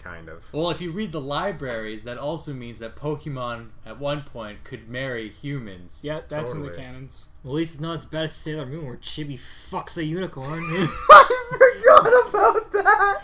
kind of. Well, if you read the libraries, that also means that Pokemon at one point could marry humans. Yeah, that's in the Totally. canons. Well, at least it's not as bad as Sailor Moon, where Chibi fucks a unicorn. I forgot about that!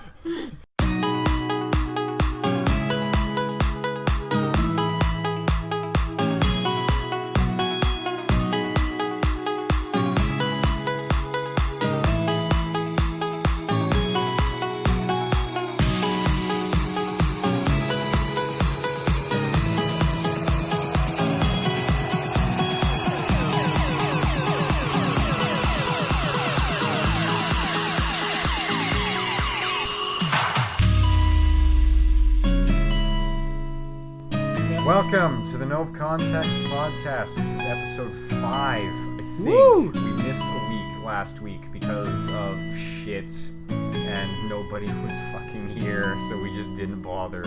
Welcome to the NoContextPodcast. This is episode 5, I think. Woo! We missed a week last week because of shit, and nobody was fucking here, so we just didn't bother.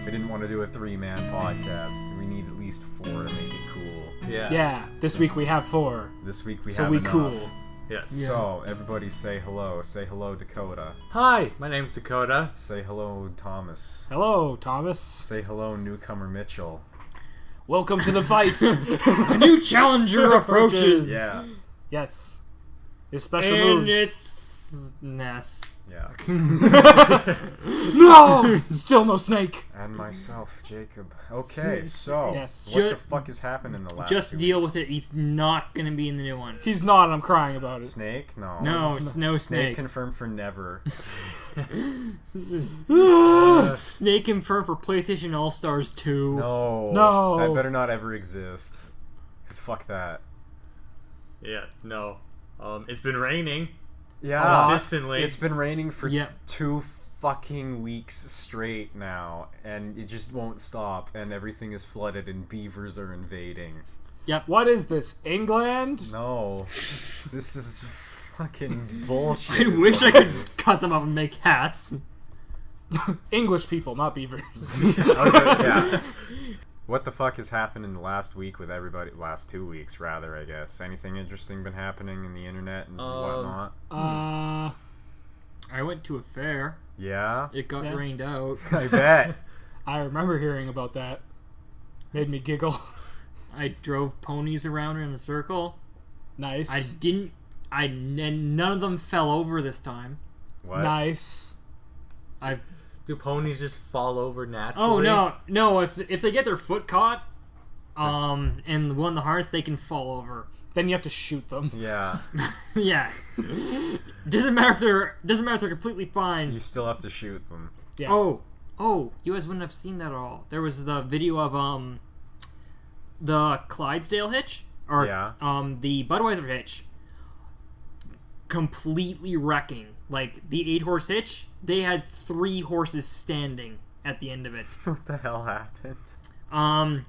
We didn't want to do a 3-man podcast. We need at least 4 to make it cool. Yeah. Yeah, this week we have 4. This week we So have we enough. cool. Yes. So, everybody say hello. Say hello, Dakota. Hi, my name's Dakota. Say hello, Thomas. Hello, Thomas. Say hello, newcomer Mitchell. Welcome to the fight. A new challenger approaches. Yeah. Yes. His special And moves. it's Ness. Yeah. No! Still no snake. And myself, Jacob. Okay, so Yes. what the fuck has happened in the last Just 2 deal weeks? with it. He's not gonna be in the new one. He's not, and I'm crying about it. Snake? No. No, it's no Snake snake. confirmed for never. Snake confirmed for PlayStation All Stars 2. No. No. That better not ever exist. Cause fuck that. Yeah, no. It's been raining Yeah. consistently. It's been raining for Yep. 2 fucking weeks straight now, and it just won't stop, and everything is flooded and beavers are invading. What is this, England? No. This is fucking bullshit. I is wish I what it could is. cut them up and make hats. English people, not beavers. Okay, yeah. What the fuck has happened in the last week with everybody? Last 2 weeks, rather, I guess. Anything interesting been happening in the internet and whatnot? I went to a fair. Yeah? It got Yeah. rained out. I bet. I remember hearing about that. Made me giggle. I drove ponies around in a circle. Nice. None of them fell over this time. What? Nice. Do ponies just fall over naturally? Oh no! If they get their foot caught, and won the harness, they can fall over. Then you have to shoot them. Yeah. Yes. Doesn't matter if they're completely fine. You still have to shoot them. Yeah. Oh! You guys wouldn't have seen that at all. There was the video of the Clydesdale hitch or Yeah. the Budweiser hitch completely wrecking. Like the 8-horse hitch, they had 3 horses standing at the end of it. What the hell happened?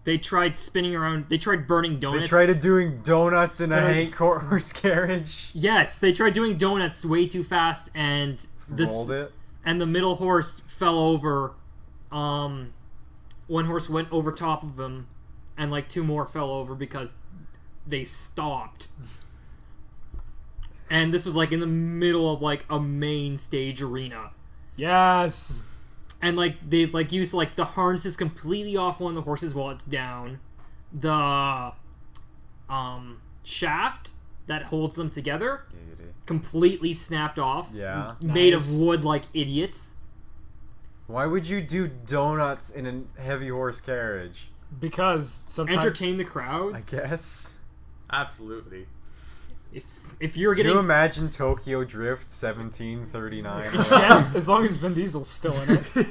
They tried spinning around. They tried burning donuts. They tried doing donuts in a Hank horse carriage. Yes, they tried doing donuts way too fast, and Rolled it. and the middle horse fell over. One horse went over top of him, and like 2 more fell over because they stopped. And this was like in the middle of like a main stage arena. Yes. And like they've like used like the harnesses completely off one of the horses while it's down. The shaft that holds them together completely snapped off. Yeah. Made Nice. of wood like idiots. Why would you do donuts in a heavy horse carriage? Because sometimes... Entertain the I crowds. guess. Absolutely. If you're Can getting you imagine Tokyo Drift 1739? Yes, as long as Vin Diesel's still in it.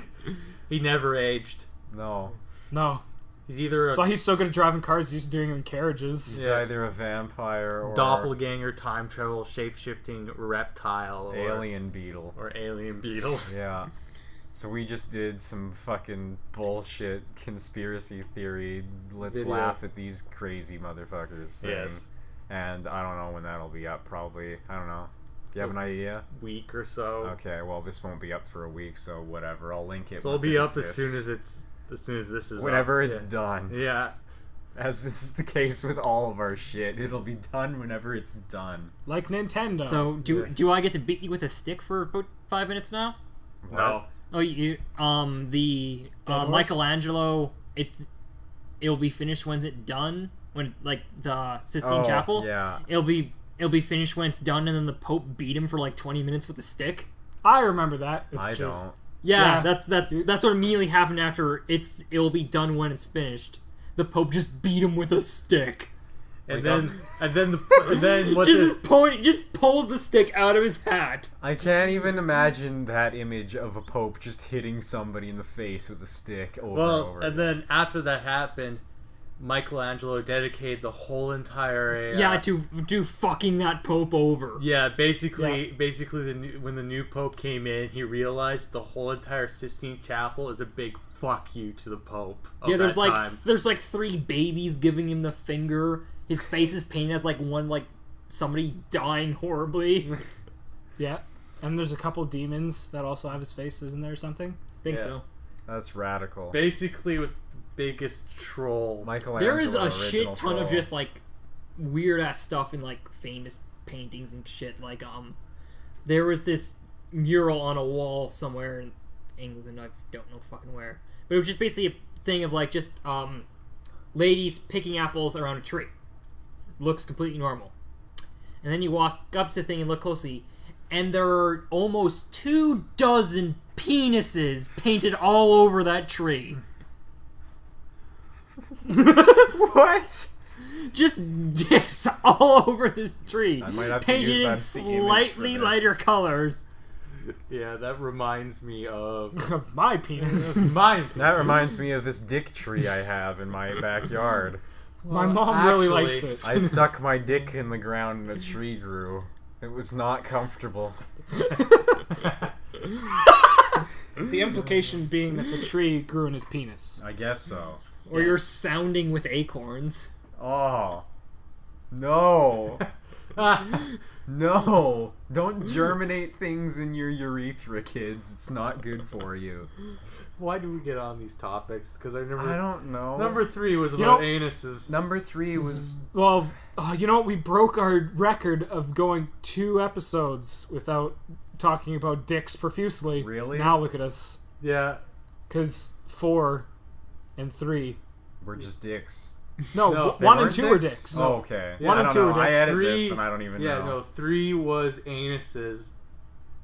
He never aged. No. No. He's either a That's why he's so good at driving cars, he's doing it in carriages. He's either a vampire or doppelganger, time travel, shape-shifting reptile, or alien beetle. or alien beetle. Yeah. So we just did some fucking bullshit conspiracy theory. Let's Video. laugh at these crazy motherfuckers thing. Yes. And I don't know when that'll be up, probably. I don't know. Do you have an idea? Week or so. Okay, well this won't be up for a week, so whatever. I'll link it. So it'll once be it up exists. as soon as this is Whenever up. it's done. Yeah. As is the case with all of our shit. It'll be done whenever it's done. Like Nintendo. so do I get to beat you with a stick for about 5 minutes now? What? No. Oh, the Dead horse? Michelangelo. It'll be finished when it's done. When like the Sistine Chapel. Yeah. It'll be finished when it's done, and then the Pope beat him for like 20 minutes with a stick. I remember that. It's I true. don't. Yeah, Yeah. that's what immediately happened after it'll be done when it's finished. The Pope just beat him with a stick. And Like, then what Just pulls the stick out of his hat. I can't even imagine that image of a pope just hitting somebody in the face with a stick over and over. and then after that happened, Michelangelo dedicated the whole entire to fucking that Pope over. basically when the new Pope came in, he realized the whole entire Sistine Chapel is a big fuck you to the Pope. Yeah, there's time. like 3 babies giving him the finger. His face is painted as like one like somebody dying horribly. Yeah. And there's a couple demons that also have his face, isn't there, or something? Think Yeah. so. That's radical. Basically, it was the biggest troll. Michelangelo, There is a original shit ton of troll. just like weird ass stuff in like famous paintings and shit. Like there was this mural on a wall somewhere in England. I don't know fucking where, but it was just basically a thing of like just ladies picking apples around a tree. Looks completely normal. And then you walk up to the thing and look closely, and there are almost 24 penises painted all over that tree. What? Just dicks all over this tree. I might have to painted use in that as the image slightly for this. lighter colors. Yeah, that reminds me of Of my penis. mine. That reminds me of this dick tree I have in my backyard. My mom really actually, likes it. I stuck my dick in the ground and a tree grew. It was not comfortable. The implication being that the tree grew in his penis. I guess so. Or you're sounding with acorns. Oh. No. No. Don't germinate things in your urethra, kids. It's not good for you. Why do we get on these topics? Because I remember I don't know. number 3 was You about know- anuses. Number 3 was... Well, you know what? We broke our record of going 2 episodes without talking about dicks profusely. Really? Now look at us. Yeah. Because 4 and 3. We're just dicks. No, No, They 1 and weren't 2 were dicks. Oh, okay. Yeah, 1 and I 2 don't are know. I dicks. edit 3 this and I don't even yeah, know. no, 3 was anuses,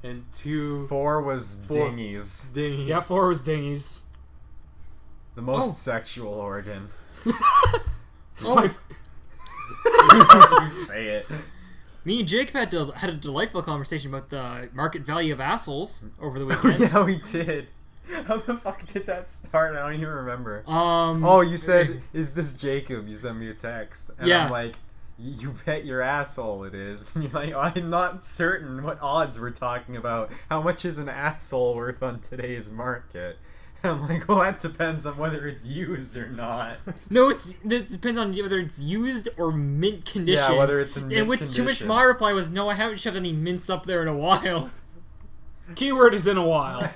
and 2 4 was Four. dinghies. dinghies. Yeah, 4 was dinghies. The most Oh. sexual organ. It's my- You say it. Me and Jacob had a delightful conversation about the market value of assholes over the weekend. Yeah, we did. How the fuck did that start? I don't even remember. Oh, You said, "Is this Jacob?" You sent me a text, and Yeah. I'm like, "You bet your asshole it is." And you're like, "I'm not certain what odds we're talking about. How much is an asshole worth on today's market?" And I'm like, "Well, that depends on whether it's used or not." no, it depends on whether it's used or mint condition. Yeah, whether it's in mint to which condition. my reply was, no, I haven't shoved any mints up there in a while. Keyword is in a while.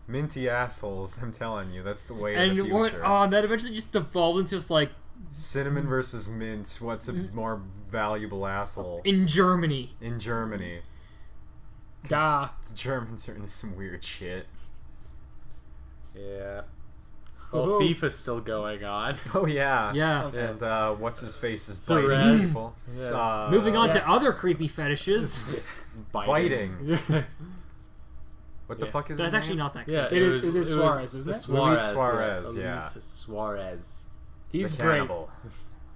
Minty assholes. I'm telling you, that's the way of And the what? future. That eventually just devolved into just like Cinnamon versus mint. What's a more valuable asshole? in Germany. In Germany. Da. The Germans are into some weird shit. Yeah. Well, Whoa. FIFA's still going on. Oh yeah. Yeah. And what's his face is Suarez. biting people. Yeah. Moving on yeah. to other creepy fetishes. Biting. What the Yeah. fuck is That's his actually name? not that Yeah, creepy. It is Suarez, isn't it? Suarez, Suarez, yeah. yeah. Luis Suarez. He's The great. cannibal.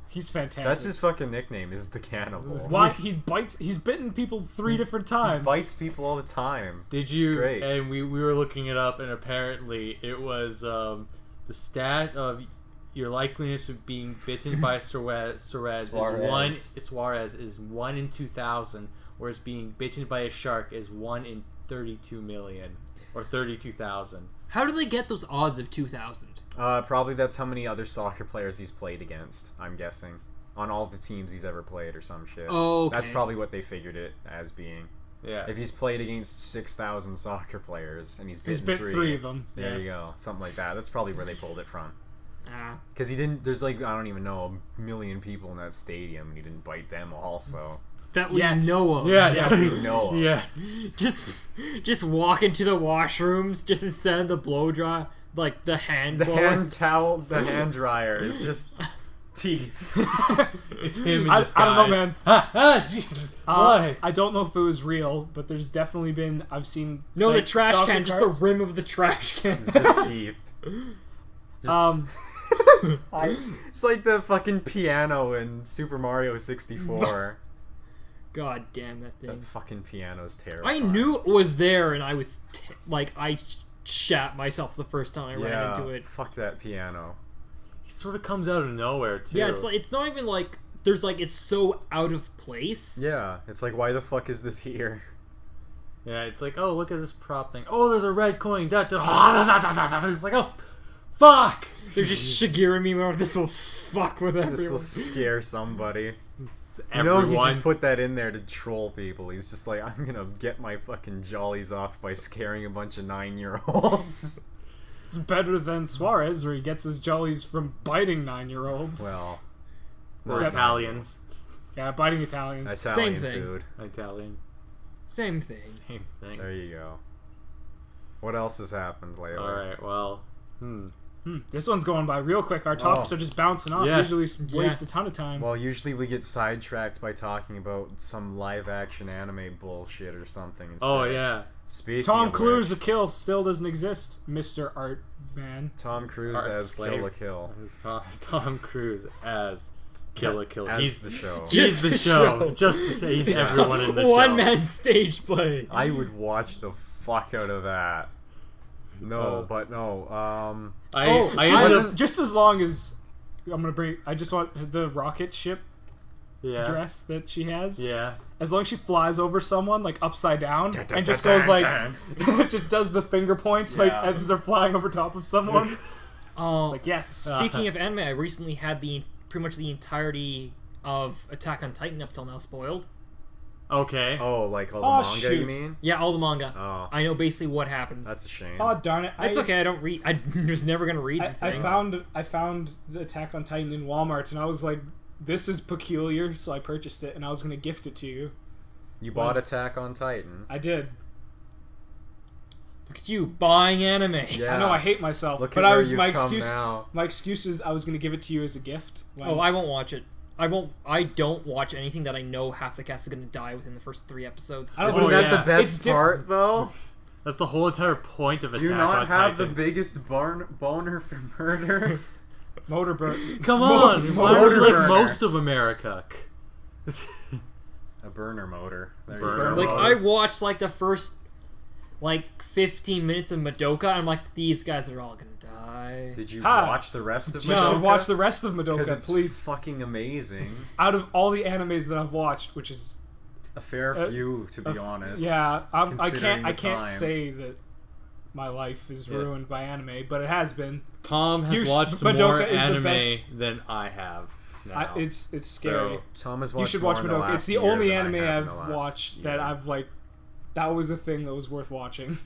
He's fantastic. That's his fucking nickname, is the cannibal. Why he bites? He's bitten people 3 different times. Bites people all the time. Did It's you? great. And we were looking it up, and apparently it was the stat of your likeliness of being bitten by Suarez is 1 in 2,000, whereas being bitten by a shark is 1 in 32 million or 32,000. How do they get those odds of 2,000? Probably that's how many other soccer players he's played against, I'm guessing. On all the teams he's ever played or some shit. Oh, okay. That's probably what they figured it as being. Yeah. If he's played against 6,000 soccer players and he's He's bitten bit 3 of them. There Yeah. you go. Something like that. That's probably where they pulled it from. Ah. Because he didn't, there's like, I don't even know, a million people in that stadium and he didn't bite them all, so. that we Yet. know of. Yeah. No. Yeah. Just walk into the washrooms, just instead of the blow dry, like the hand The blower. hand towel, the hand dryer is just teeth. It's him in I disguise. don't know, man. Jesus. Why? I don't know if it was real, but there's definitely been. I've seen. No, like, the trash soccer can, just cards. the rim of the trash can. It's just teeth. It's like the fucking piano in Super Mario 64. God damn that That thing. fucking piano's I terrifying. knew it was there, and I was I shat myself the first time I ran into it. Fuck that piano. He sort of comes out of nowhere too. Yeah, it's not even like there's like it's so out of place. Yeah, it's like, why the fuck is this here? Yeah, it's like, oh, look at this prop thing. Oh, there's a red coin. It's like, oh, fuck. They're just Shigeru Miyamoto. This will fuck with This will everyone. scare somebody. You Everyone. know, he just put that in there to troll people. He's just like, I'm gonna get my fucking jollies off by scaring a bunch of 9-year-olds. It's better than Suarez, where he gets his jollies from biting 9-year-olds. Well, Or that- Italians. Yeah, biting Italians. Italian Same thing. food. Italian. Same thing. Same thing. There you go. What else has happened lately? Alright, well. This one's going by real quick. Our topics are just bouncing off. Yes. Usually waste a ton of time. Well, usually we get sidetracked by talking about some live-action anime bullshit or something. Instead. Oh, yeah. Speaking Tom of Cruise, which, a kill still doesn't exist, Mr. Art Man. Tom Cruise Art as slave. Kill la Kill. It's Tom Cruise as Kill la Kill. As He's the show. He's the the show. show. Just to say, he's everyone in the show. One man stage play. I would watch the fuck out of that. No, but no. I just, ended up, just as long as I'm gonna bring. I just want the rocket ship yeah. dress that she has. Yeah. As long as she flies over someone like upside down and just goes like, just does the finger points like Yeah. as they're flying over top of someone. It's like yes. Speaking of anime, I recently had pretty much the entirety of Attack on Titan up till now spoiled. Okay. Oh, like all the Oh, manga, shoot. you mean? Yeah, all the manga. Oh, I know basically what happens. that's a shame. Oh darn it! It's okay. I don't read. I was never gonna read the I thing. found the Attack on Titan in Walmart and I was like, this is peculiar, so I purchased it and I was gonna gift it to you. You bought Attack on Titan. I did. Look at you buying anime. Yeah. I know I hate myself, Look but at I where was you've my come excuse. now. My excuse is I was gonna give it to you as a gift. when- Oh, I won't watch it. I don't watch anything that I know half the cast is gonna die within the first 3 episodes. I don't Isn't know. that yeah. the best It's part, though? That's the whole entire point of Do Attack you on not have Titan. the biggest boner for murder? Motorburn. Come on! Why motor would you like burner. most of America? A burner motor. There Burner you go. Like motor. I watched like the first 15 minutes of Madoka. I'm like, these guys are all gonna die. Did you Ha. watch the rest of You Madoka? should watch the rest of Because Madoka, it's please. fucking amazing. Out of all the animes that I've watched, which is A fair few, to be honest. yeah, I considering can't the time. say that my life is Yeah. ruined by anime, but it has been. Tom has You- watched Madoka more is the anime best. than I have. Now. It's scary. So, Tom has You watched should more watch in the Madoka. last It's the year only than I anime have in I've the last watched that year. I've like. That was a thing that was worth watching.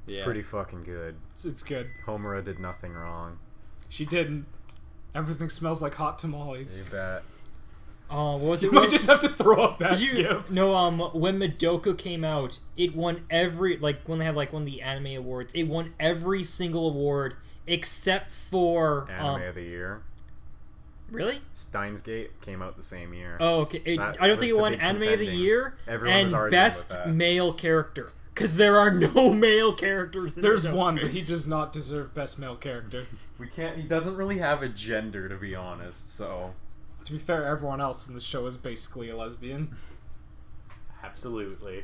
yeah. Pretty fucking good. It's good. Homura did nothing wrong. She didn't. Everything smells like hot You tamales. bet. Oh, what was it? You might just have to throw up that Did you gift. no? When Madoka came out, it won every when they had one of the anime awards. It won every single award except for Anime of the year. really. Steins Gate came out the same year. Oh, okay. That I don't was think it the won big anime of the contending. year Everyone was and arguing best with that. male character because there are no male characters. In There's Madoka. one, but he does not deserve best male character. We can't. He doesn't really have a gender, to be honest. So To be fair, everyone else in the show is basically a lesbian. Absolutely.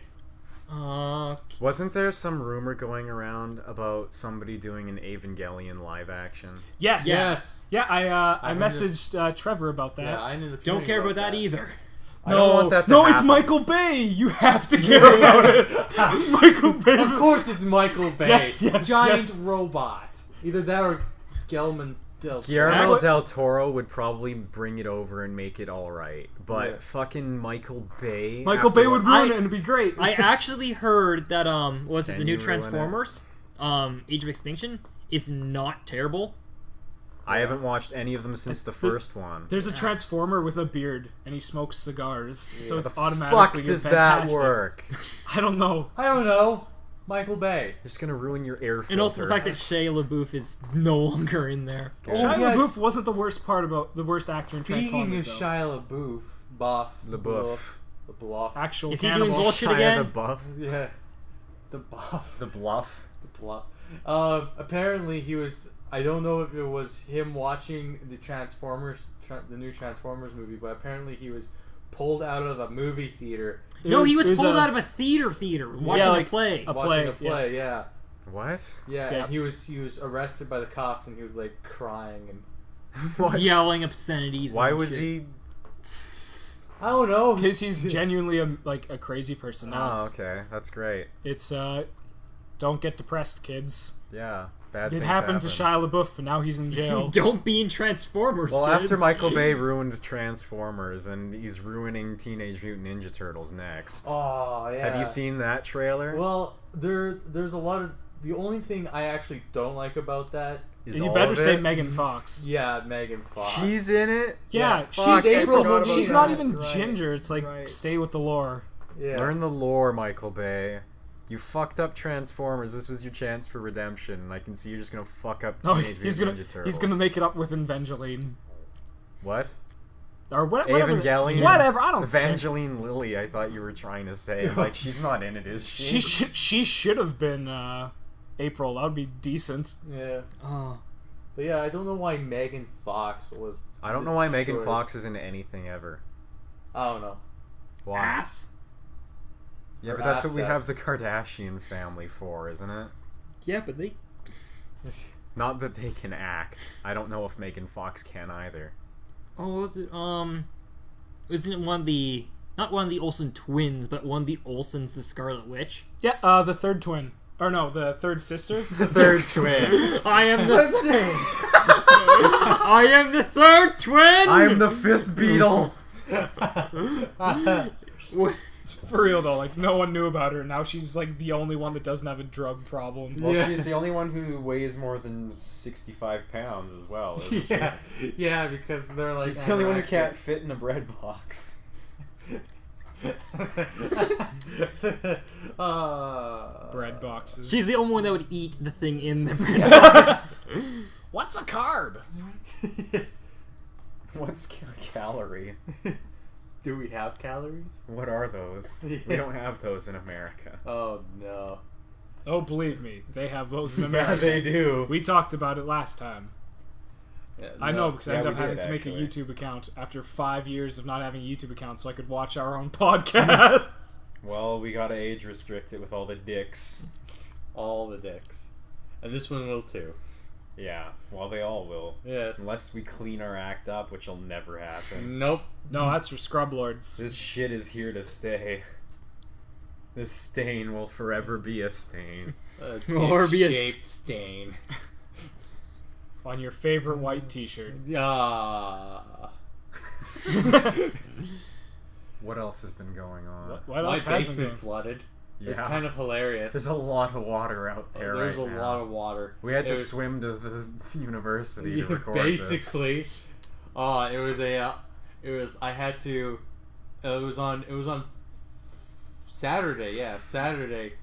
wasn't there some rumor going around about somebody doing an Evangelion live action? Yes. Yes. Yeah, I I messaged Trevor about that. Yeah, I ended up Don't hearing care about that either. I don't want that to no, it's happen. Michael Bay. You have to care about it. Michael Bay. Of course, it's Michael Bay. Yes, yes, Giant robot. Either that or Gelman del Toro. Guillermo What? del Toro would probably bring it over and make it all right, but Yeah. fucking Michael Bay. Michael after Bay would what- ruin it and it'd be great. I actually heard that was it Can the new you ruin it? Transformers, Age of Extinction is not terrible. I haven't watched any of them since the first one. There's a Transformer with a beard, and he smokes cigars, so it's Fuck automatically does fantastic. that work? I don't know. I don't know. Michael Bay. It's gonna ruin your air filter. And also the fact that Shia LaBeouf is no longer in there. Shia yes. LaBeouf wasn't the worst part about the worst actor in Speaking of Transformers, though. Shia LaBeouf, LaBeouf. Actual Is he cannibal. doing bullshit Shia again? the Buff. Yeah. The Buff. The Bluff. The Bluff. Apparently he was... I don't know if it was him watching the Transformers, the new Transformers movie, but apparently he was pulled out of a movie theater. No, he was it pulled out of a theater watching like a play. Watching a play, yeah. What? Yeah, Yeah. and he was arrested by the cops, and he was like crying and What? Yelling obscenities. Why and was shit. he? I don't know. Because he's genuinely a crazy person now. Oh, okay, that's great. It's don't get depressed, kids. Yeah, bad It things happened to Shia LaBeouf, and now he's in jail. Don't be in Transformers. Well, kids. after Michael Bay ruined Transformers, and he's ruining Teenage Mutant Ninja Turtles next. Oh yeah. Have you seen that trailer? Well, there's a lot of. The only thing I actually don't like about that. Is You all better of say it? Megan Fox. Yeah, Megan Fox. She's in it. Yeah, Fuck, she's I forgot about She's that. not even Right. ginger. It's like Right. stay with the lore. Yeah. Learn the lore, Michael Bay. You fucked up Transformers. This was your chance for redemption. And I can see you're just gonna fuck up No, Teenage Mutant Ninja Turtles. he's gonna make it up with Evangeline What? or whatever. Evangelion? Whatever. I don't care. Evangeline Lilly, I thought you were trying to say. Like, she's not in it, is she? She should have been April. That would be decent. Yeah. Oh. But yeah, I don't know why Megan Fox was. I don't the know why Megan choice. Fox is in anything ever. I don't know. Why? Ass. Yeah, Her but that's what we have the assets. Kardashian family for, isn't it? Yeah, but they. Not that they can act. I don't know if Megan Fox can either. Oh, was it? Wasn't it one of the? Not one of the Olsen twins, but one of the Olsens, the Scarlet Witch. Yeah, the third twin. Or no, the third sister. The third twin. I am the. I am the third twin. I'm the fifth Beatle. For real though, like no one knew about her. Now she's like the only one that doesn't have a drug problem. Well, Yeah. she's the only one who weighs more than 65 pounds as well. Isn't she? Yeah, yeah, because they're like. She's the only one who anorexic. can't fit in a bread box. Bread boxes. She's the only one that would eat the thing in the bread box. What's a carb? What's calorie? Do we have calories? What are those? We don't have those in America. Oh no. Oh, believe me, they have those in Yeah, America. they do. We talked about it last time. Yeah, I know because I Yeah, ended up we having did, to make a actually. YouTube account after 5 years of not having a YouTube account, so I could watch our own podcast. Well, we gotta age restrict it with all the dicks. all the dicks, and this one will too. Yeah, well, they all will. Yes. Unless we clean our act up, which will never happen. Nope. No, that's for scrub lords. This shit is here to stay. This stain will forever be a stain. Or be a- shaped stain. On your favorite white T-shirt. Ah. What else has been going on? What My else has been basement going? flooded. Yeah. It's kind of hilarious. There's a lot of water out there There's right a now. lot of water. We had It to was- swim to the university to Yeah, record basically. It was a. It was. I had to. It was on. Saturday. Yeah, Saturday.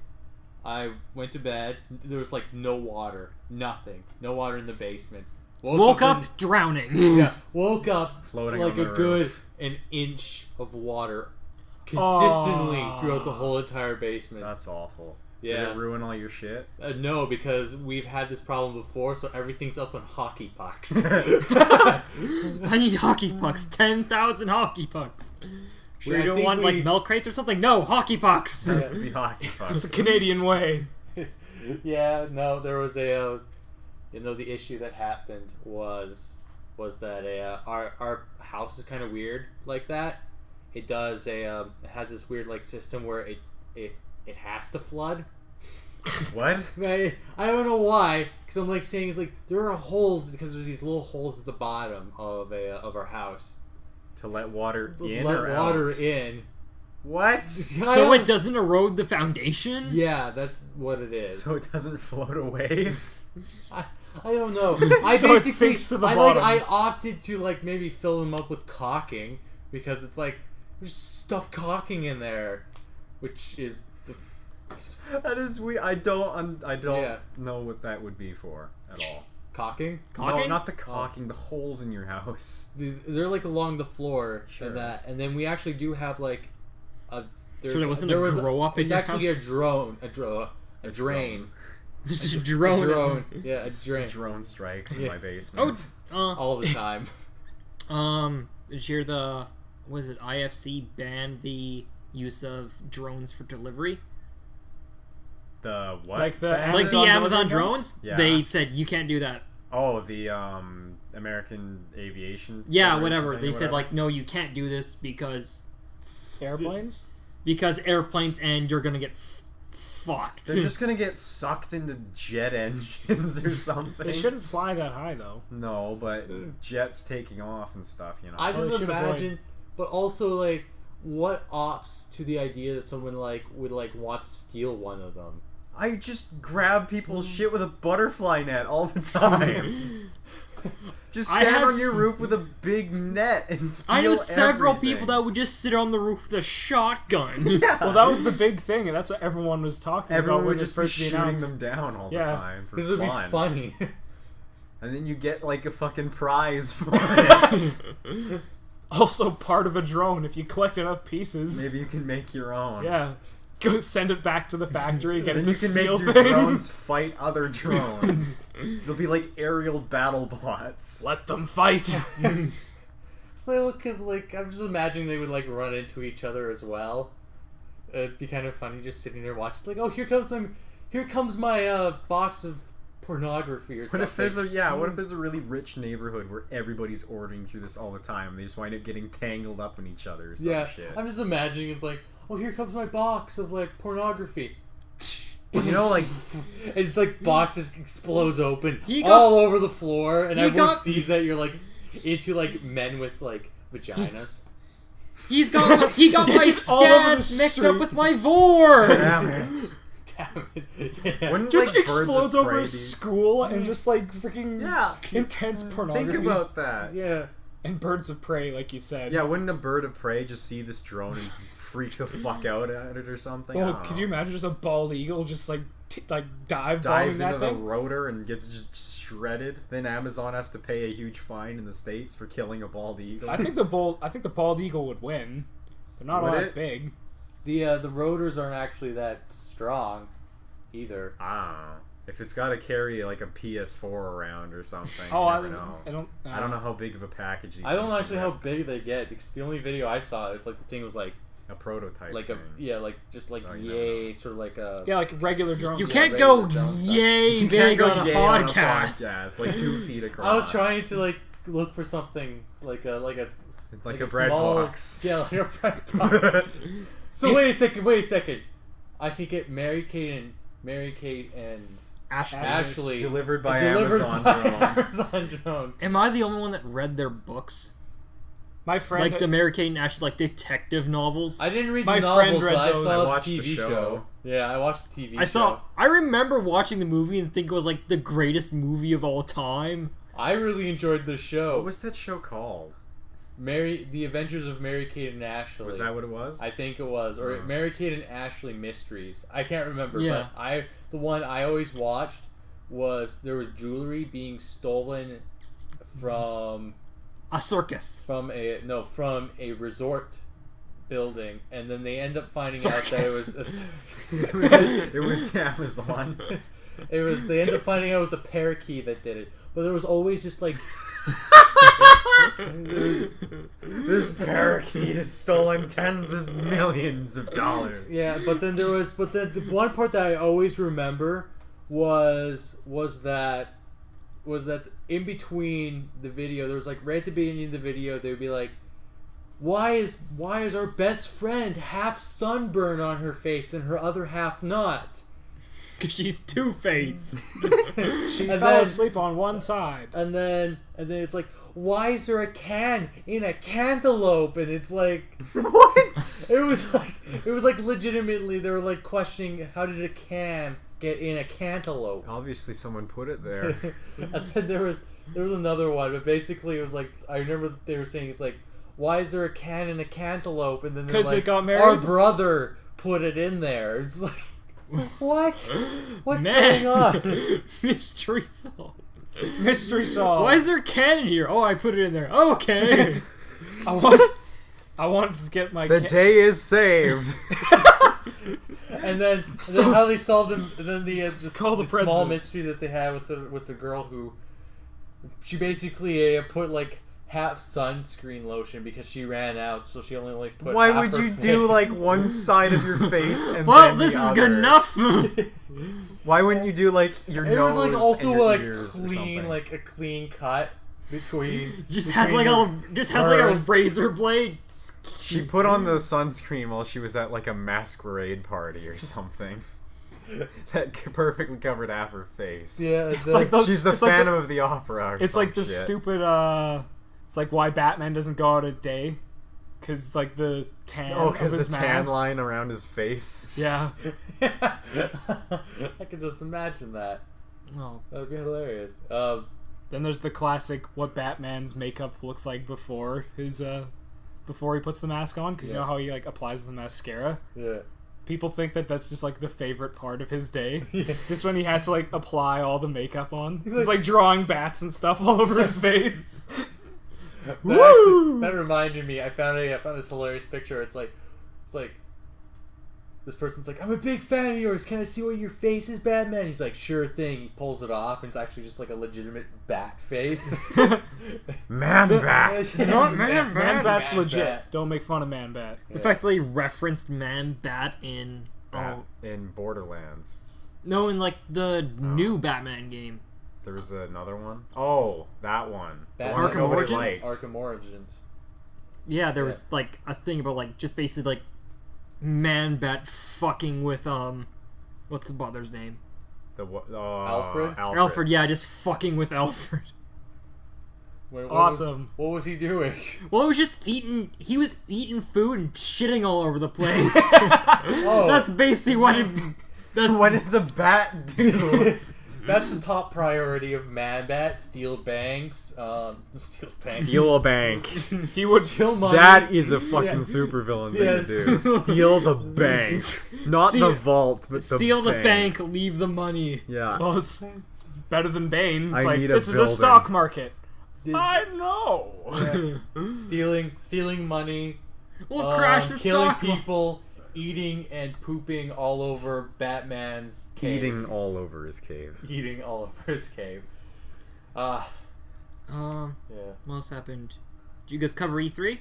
I went to bed. There was like no water. Nothing. No water in the basement. Woke up in- drowning. yeah. Woke up Floating like on the a good roof. an inch of water consistently Aw. throughout the whole entire basement. That's awful. Yeah. Did it ruin all your shit? No, because we've had this problem before, so everything's up on hockey pucks. I need hockey pucks. 10,000 hockey pucks. Sure, I you don't think want we- like milk crates or something? No, hockey pucks. It has to be hockey It's pucks. a Canadian way. Yeah, no, there was a, the issue that happened was that our house is kind of weird like that. It does it has this weird like system where it has to flood. What? I don't know why, because I'm like saying it's like there are holes because there's these little holes at the bottom of our house. To let water in Let or water out? in, What? So it doesn't erode the foundation? Yeah, that's what it is. So it doesn't float away? I don't know. I So it basically sinks to the I bottom. I opted to like maybe fill them up with caulking because it's like there's stuff caulking in there, which is the That is weird. I don't Yeah. know what that would be for at all. caulking. Caulking? No, not the caulking, the holes in your house. They're like along the floor Sure. and then we actually do have like a. So there wasn't a grow up in It's your actually house? a drain. There's a A drone. drone. Yeah, a drain. Drone strikes in Yeah. my basement. All the time. Did you hear the, was it IFC banned the use of drones for delivery? The what? Like the band? Like the Amazon Amazon delivery drones? Yeah. They said you can't do that. Oh, the American Aviation. Yeah, Federation whatever. thing They or said whatever? like, no, you can't do this because Airplanes? airplanes and you're gonna get fucked. They're just gonna get sucked into jet engines or something. They shouldn't fly that high, though. No, but jets taking off and stuff, you know. I they just should imagine, but also like, what opts to the idea that someone like would like want to steal one of them? I just grab people's shit with a butterfly net all the time. Just I stand have on your roof with a big net and steal I know several everything. people that would just sit on the roof with a shotgun. Yeah. Well, that was the big thing, and that's what everyone was talking Everyone about when would it just be first shooting announced. them down all the Yeah. time for This would be fun. funny. And then you get like a fucking prize for it. Also part of a drone, if you collect enough pieces. Maybe you can make your own. Yeah. Go send it back to the factory, get Then it to you can make steal your things. drones fight other drones. They'll be like aerial battle bots. Let them fight. Like, I'm just imagining they would like run into each other as well. It'd be kind of funny just sitting there watching. Like, oh, here comes my box of pornography or What something. if there's what if there's a really rich neighborhood where everybody's ordering through this all the time and they just wind up getting tangled up in each other or some Yeah, shit. I'm just imagining it's like, oh, here comes my box of like pornography. You know, like It's like box just explodes open He got- all over the floor, and he everyone got- sees that you're like into like men with like vaginas. He got my Just all over the stats mixed street. up with my vor. damn it. Damn it! Yeah. Wouldn't, Just like, Birds of explodes over Prey a be- school and just like freaking Yeah. intense pornography. Think about that. Yeah. And Birds of Prey, like you said. Yeah, wouldn't a bird of prey just see this drone and freak the fuck out at it or something? I Well, don't could know. you imagine just a bald eagle just like dive bombing Dives that into the thing? rotor and gets just shredded. Then Amazon has to pay a huge fine in the States for killing a bald eagle. I think the bald eagle would win. They're not all Would that it? big. The rotors aren't actually that strong either. Ah, if it's got to carry like a PS4 around or something. Oh, you I never know. don't I don't know how big of a package these I don't things know actually have. how big they get because the only video I saw it's like the thing was like A prototype. like thing. like just like So you never yay know. sort of like a Yeah, like regular drones. You yeah. can't regular go drone stuff. yay You big can't go on a yay podcast. like 2 feet across. I was trying to like look for something like a Like a bread small, box. Yeah, like a bread box. So wait a second. I could get Mary Kate and Ashley Delivered by delivered Amazon by drone. Amazon drones. Am I the only one that read their books? My friend, Like the Mary Kate and Ashley, like detective novels? I didn't read My the friend novels, read but I those. saw I the watched the TV show. show. Yeah, I watched the TV show. I remember watching the movie and think it was like the greatest movie of all time. I really enjoyed the show. What was that show called? The Adventures of Mary Kate and Ashley. Was that what it was? I think it was, or Oh. Mary Kate and Ashley Mysteries. I can't remember, Yeah. but the one I always watched was there was jewelry being stolen from A circus. from a resort building, and then they end up finding out that it was It was Amazon. they end up finding out it was the parakeet that did it, but there was always just like This parakeet has stolen tens of millions of dollars. yeah, but then the one part that I always remember was that in between the video there was like right at the beginning of the video they would be like, why is our best friend half sunburn on her face and her other half not? Because she's Two-Face. she and fell then- asleep on one side. And then it's like, why is there a can in a cantaloupe? And it's like, What? It was like legitimately they were like questioning how did a can get in a cantaloupe. Obviously, someone put it there. And then there was another one, but basically it was like I remember they were saying it's like why is there a can in a cantaloupe? And then they're 'Cause like, it got married? our brother put it in there. It's like what? What's Man. going on? Mystery solved. Mystery solved. Why is there a can in here? Oh, I put it in there. Oh, okay. I want to get my The day is saved. And then how they solved them. And then the Call the small president. mystery that they had with the girl who she basically put like half sunscreen lotion because she ran out, so she only like put. Why half would her you do face. like one side of your face and Well, then this the is other? good enough. Why wouldn't you do like your It nose was like also and your like ears or clean, something? like a clean cut between. Just has between like a burn. razor blade. She put on the sunscreen while she was at like a masquerade party or something. That perfectly covered half her face. Yeah, It's like those. She's the it's like Phantom of the Opera. Or It's some like the shit. stupid. It's like why Batman doesn't go out at day, because like the tan. Oh, of because his the tan mask. line around his face. Yeah. I could just imagine that. Oh. That would be hilarious. Then there's the classic what Batman's makeup looks like before his before he puts the mask on, because you Yeah. know how he like applies the mascara. Yeah. People think that that's just like the favorite part of his day. Just when he has to like apply all the makeup on. He's like drawing bats and stuff all over his face. That reminded me. I found this hilarious picture. It's like this person's like, I'm a big fan of yours. Can I see what your face is, Batman? He's like, sure thing. He pulls it off, and it's actually just like a legitimate bat face. Man bat. Not Man Bat's Man legit. Bat. Don't make fun of Man Bat. The fact that they referenced Man Bat in In Borderlands. no, in like the new Batman game. There was another one. Oh, that one. The Batman one Arkham nobody Origins? liked. Arkham Origins. Yeah, there was like a thing about like just basically like Man Bat fucking with what's the brother's name? Alfred? Alfred. Yeah, just fucking with Alfred. Wait, what Awesome. what was he doing? Well, it was just eating. He was eating food and shitting all over the place. Oh, That's basically what it. That's What does a bat do? that's the top priority of Man Bat. Steal banks. Steal banks. Steal a bank. He would. Steal money. That is a fucking Yeah. supervillain Yes. thing to do. Steal the bank. Not Steal- the vault, but the steal the bank. bank, leave the money. Yeah. Well, it's better than Bane. It's I like need a this is a building. stock market. Did- I know. stealing money. We'll crash the killing stock. people, eating and pooping all over Batman's cave. Eating all over his cave. Eating all over his cave. Yeah. What else happened? Did you guys cover E3?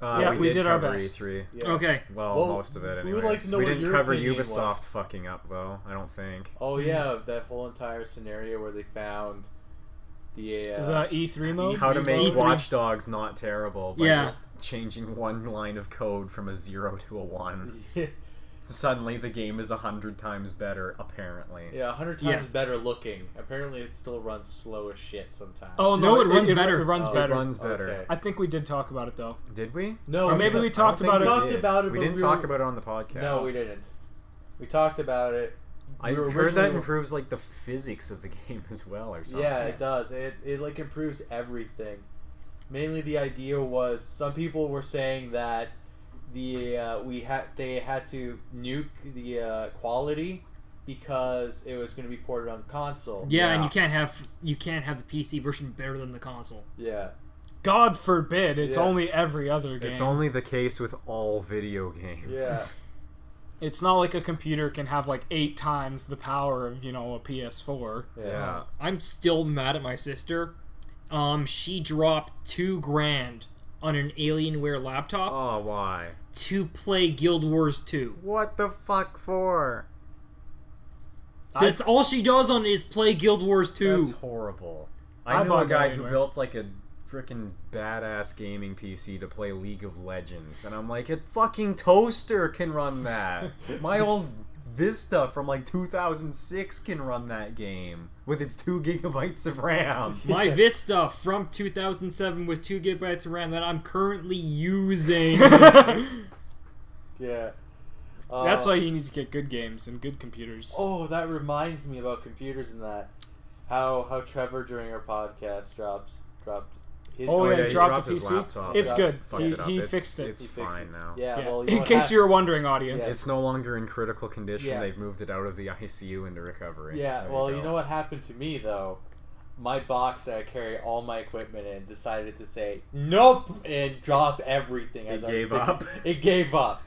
Yeah, we did our cover best. E3. Yeah. Okay. Well, most of it anyways. we would like to know we what didn't your cover opinion Ubisoft was. fucking up, though, I don't think. Oh yeah, that whole entire scenario where they found the The E3 mode. How to make E3. Watch Dogs not terrible by Yeah. just changing one line of code from a 0 to a 1. Suddenly the game is 100 times better, apparently. Yeah, 100 times Yeah. better looking. Apparently, it still runs slow as shit sometimes. Oh No, no, it runs better. It runs Oh, better. It runs better. Okay. I think we did talk about it though. Did we? No, Or maybe we I talked don't about think it. We talked about it, We but didn't we talk were- about it on the podcast. No, we didn't. We talked about it. I've We were heard that originally- improves like the physics of the game as well, or something. Yeah, it does. It like improves everything. Mainly, the idea was some people were saying that they had to nuke the quality because it was going to be ported on console. Yeah, and Yeah. you can't have the PC version better than the console. Yeah. God forbid, it's Yeah. only every other game. It's only the case with all video games. Yeah. It's not like a computer can have like 8 times the power of, a PS4. Yeah. I'm still mad at my sister. She dropped $2,000 on an Alienware laptop Oh, why? to play Guild Wars 2. What the fuck for? That's all she does on is play Guild Wars 2. That's horrible. I I know a bought guy that who anyway. built like a freaking badass gaming PC to play League of Legends, and I'm like, a fucking toaster can run that. My old Vista from like 2006 can run that game with its 2 gigabytes of RAM. My Vista from 2007 with 2 gigabytes of RAM that I'm currently using. Yeah. That's why you need to get good games and good computers. Oh, that reminds me about computers and that. How Trevor during our podcast dropped his. Oh, yeah, he dropped the his PC. laptop. It's good. Fucked it up. He It's- fixed it. It's He fixed fine it. now. Yeah. Yeah. Well, you know in what case hap- you were wondering, audience. It's no longer in critical condition. Yeah. They've moved it out of the ICU into recovery. Yeah. There Well, go. you know what happened to me though. My box that I carry all my equipment in decided to say nope and drop everything. It I was gave thinking- up? It gave up.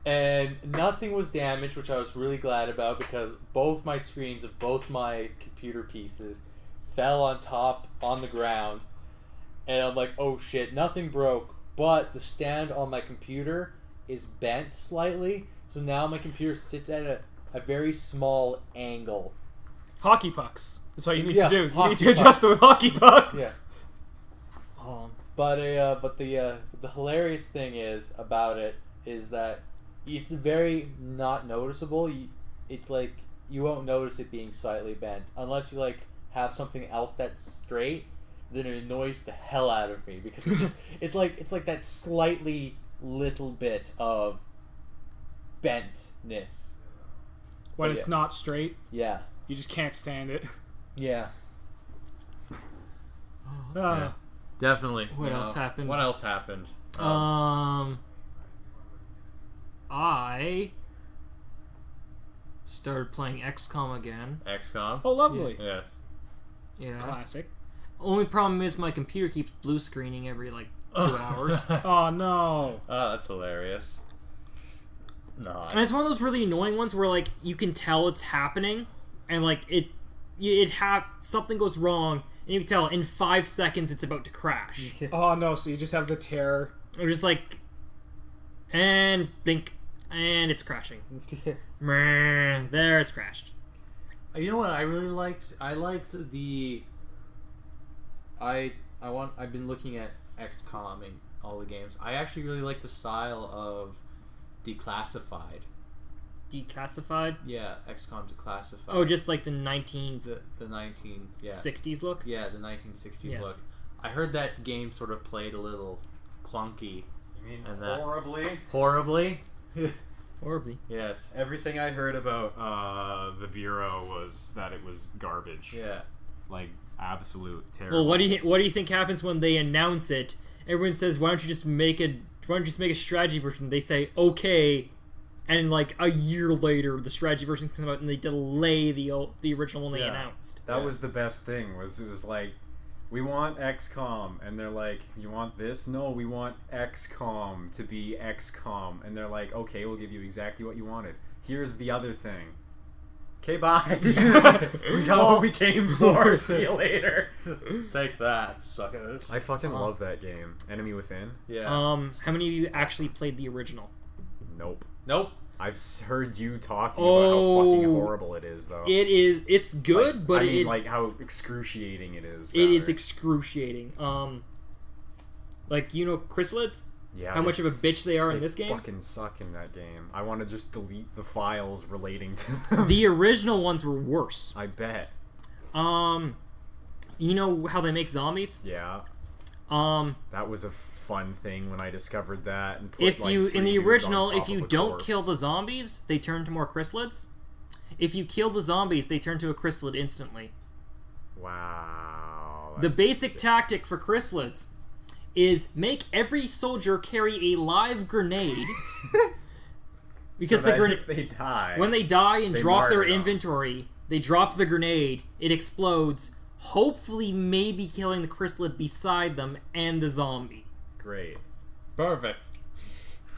And nothing was damaged, which I was really glad about because both my screens of both my computer pieces fell on the ground. And I'm like, oh shit, nothing broke. But the stand on my computer is bent slightly. So now my computer sits at a very small angle. Hockey pucks. That's what you need Yeah, to do. You hockey need to adjust it with hockey pucks. Yeah. But the hilarious thing about it is that it's very not noticeable. It's like you won't notice it being slightly bent unless you like have something else that's straight. Then it annoys the hell out of me because it's just it's like that slightly little bit of bentness. When But it's yeah. not straight, Yeah. you just can't stand it. Yeah. Yeah. Definitely. What else happened? What else happened? I started playing XCOM again. XCOM. Oh, lovely. Yes. Yeah. Classic. Only problem is my computer keeps blue screening every like 2 hours. Oh, no. Oh, that's hilarious. No. And it's one of those really annoying ones where like you can tell it's happening, and like something goes wrong, and you can tell in 5 seconds it's about to crash. Oh, no. So you just have the terror. Or just like, and blink, and it's crashing. Meh, there, it's crashed. You know what I really liked? I liked the. I've been looking at XCOM and all the games. I actually really like the style of Declassified. Declassified? Yeah, XCOM Declassified. Oh, just like the 1960s the 19 look? Yeah, the 1960s Yeah. look. I heard that game sort of played a little clunky. You mean And that- horribly? Horribly? Horribly. Yes. Everything I heard about the Bureau was that it was garbage. Yeah. Like, absolute terrible. Well, what do you think happens when they announce it? Everyone says, "Why don't you just make a strategy version?" They say, "Okay," and like a year later, the strategy version comes out, and they delay the original one they announced. That Yeah. was the best thing. It was like, we want XCOM, and they're like, you want this? No, we want XCOM to be XCOM, and they're like, okay, we'll give you exactly what you wanted. Here's the other thing. Okay, bye. We got what we came for. See you later. Take that, suckers. I fucking love that game. Enemy Within? Yeah. How many of you actually played the original? Nope. Nope. I've heard you talking about how fucking Oh. horrible it is, though. It's good, Like, but I mean, like how excruciating it is. it is rather. excruciating. Like chrysalids? Yeah, How much of a bitch they are in they this game? fucking suck in that game. I want to just delete the files relating to them. The original ones were worse. I bet. You know how they make zombies? Yeah, Um, that was a fun thing when I discovered that. And put, if like, you 3 in the dudes original, on top if you of a don't corpse. kill the zombies, they turn to more chrysalids. If you kill the zombies, they turn to a chrysalid instantly. Wow. The that's basic shit. tactic for chrysalids is make every soldier carry a live grenade. Because So the that grenade, if they die, when they die and they drop their martyr them. inventory, they drop the grenade, it explodes, hopefully maybe killing the chrysalid beside them and the zombie. great. Perfect.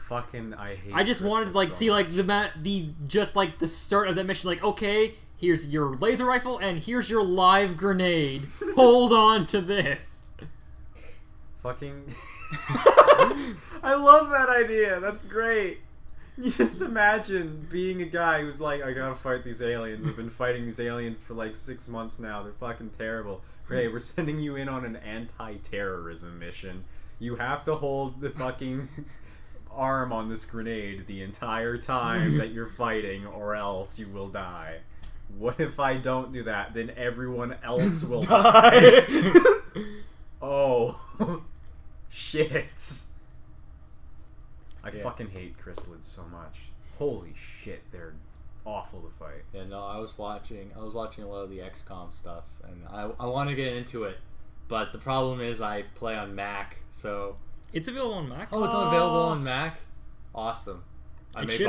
Fucking, I hate. I just wanted to Crystal so see much. the start of that mission, like, okay, here's your laser rifle and here's your live grenade. Hold on to this. Fucking. I love that idea. That's great. You just imagine being a guy who's like, I gotta fight these aliens. I've been fighting these aliens for like 6 months now. They're fucking terrible. Hey, we're sending you in on an anti-terrorism mission. You have to hold the fucking arm on this grenade the entire time that you're fighting, or else you will die. What if I don't do that? Then everyone else will die. Oh. Shit. I fucking hate chrysalids so much. Holy shit, they're awful to fight. Yeah, no, I was watching a lot of the XCOM stuff, and I want to get into it, but the problem is I play on Mac, so... It's available on Mac. Oh, it's available on Mac? Awesome. I may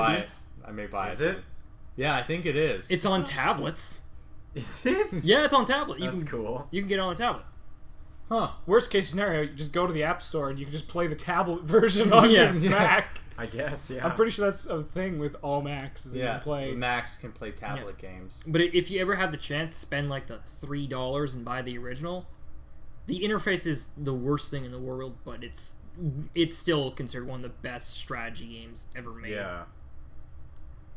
buy it. Is it? Yeah, I think it is. It's on tablets. Is it? Yeah, it's on tablet. That's cool. You can get it on a tablet. Huh. Worst case scenario, you just go to the App Store and you can just play the tablet version on your Mac. I guess, yeah. I'm pretty sure that's a thing with all Macs. Is that you can play. Macs can play tablet games. But if you ever have the chance, spend like the $3 and buy the original. The interface is the worst thing in the world, but it's still considered one of the best strategy games ever made. Yeah.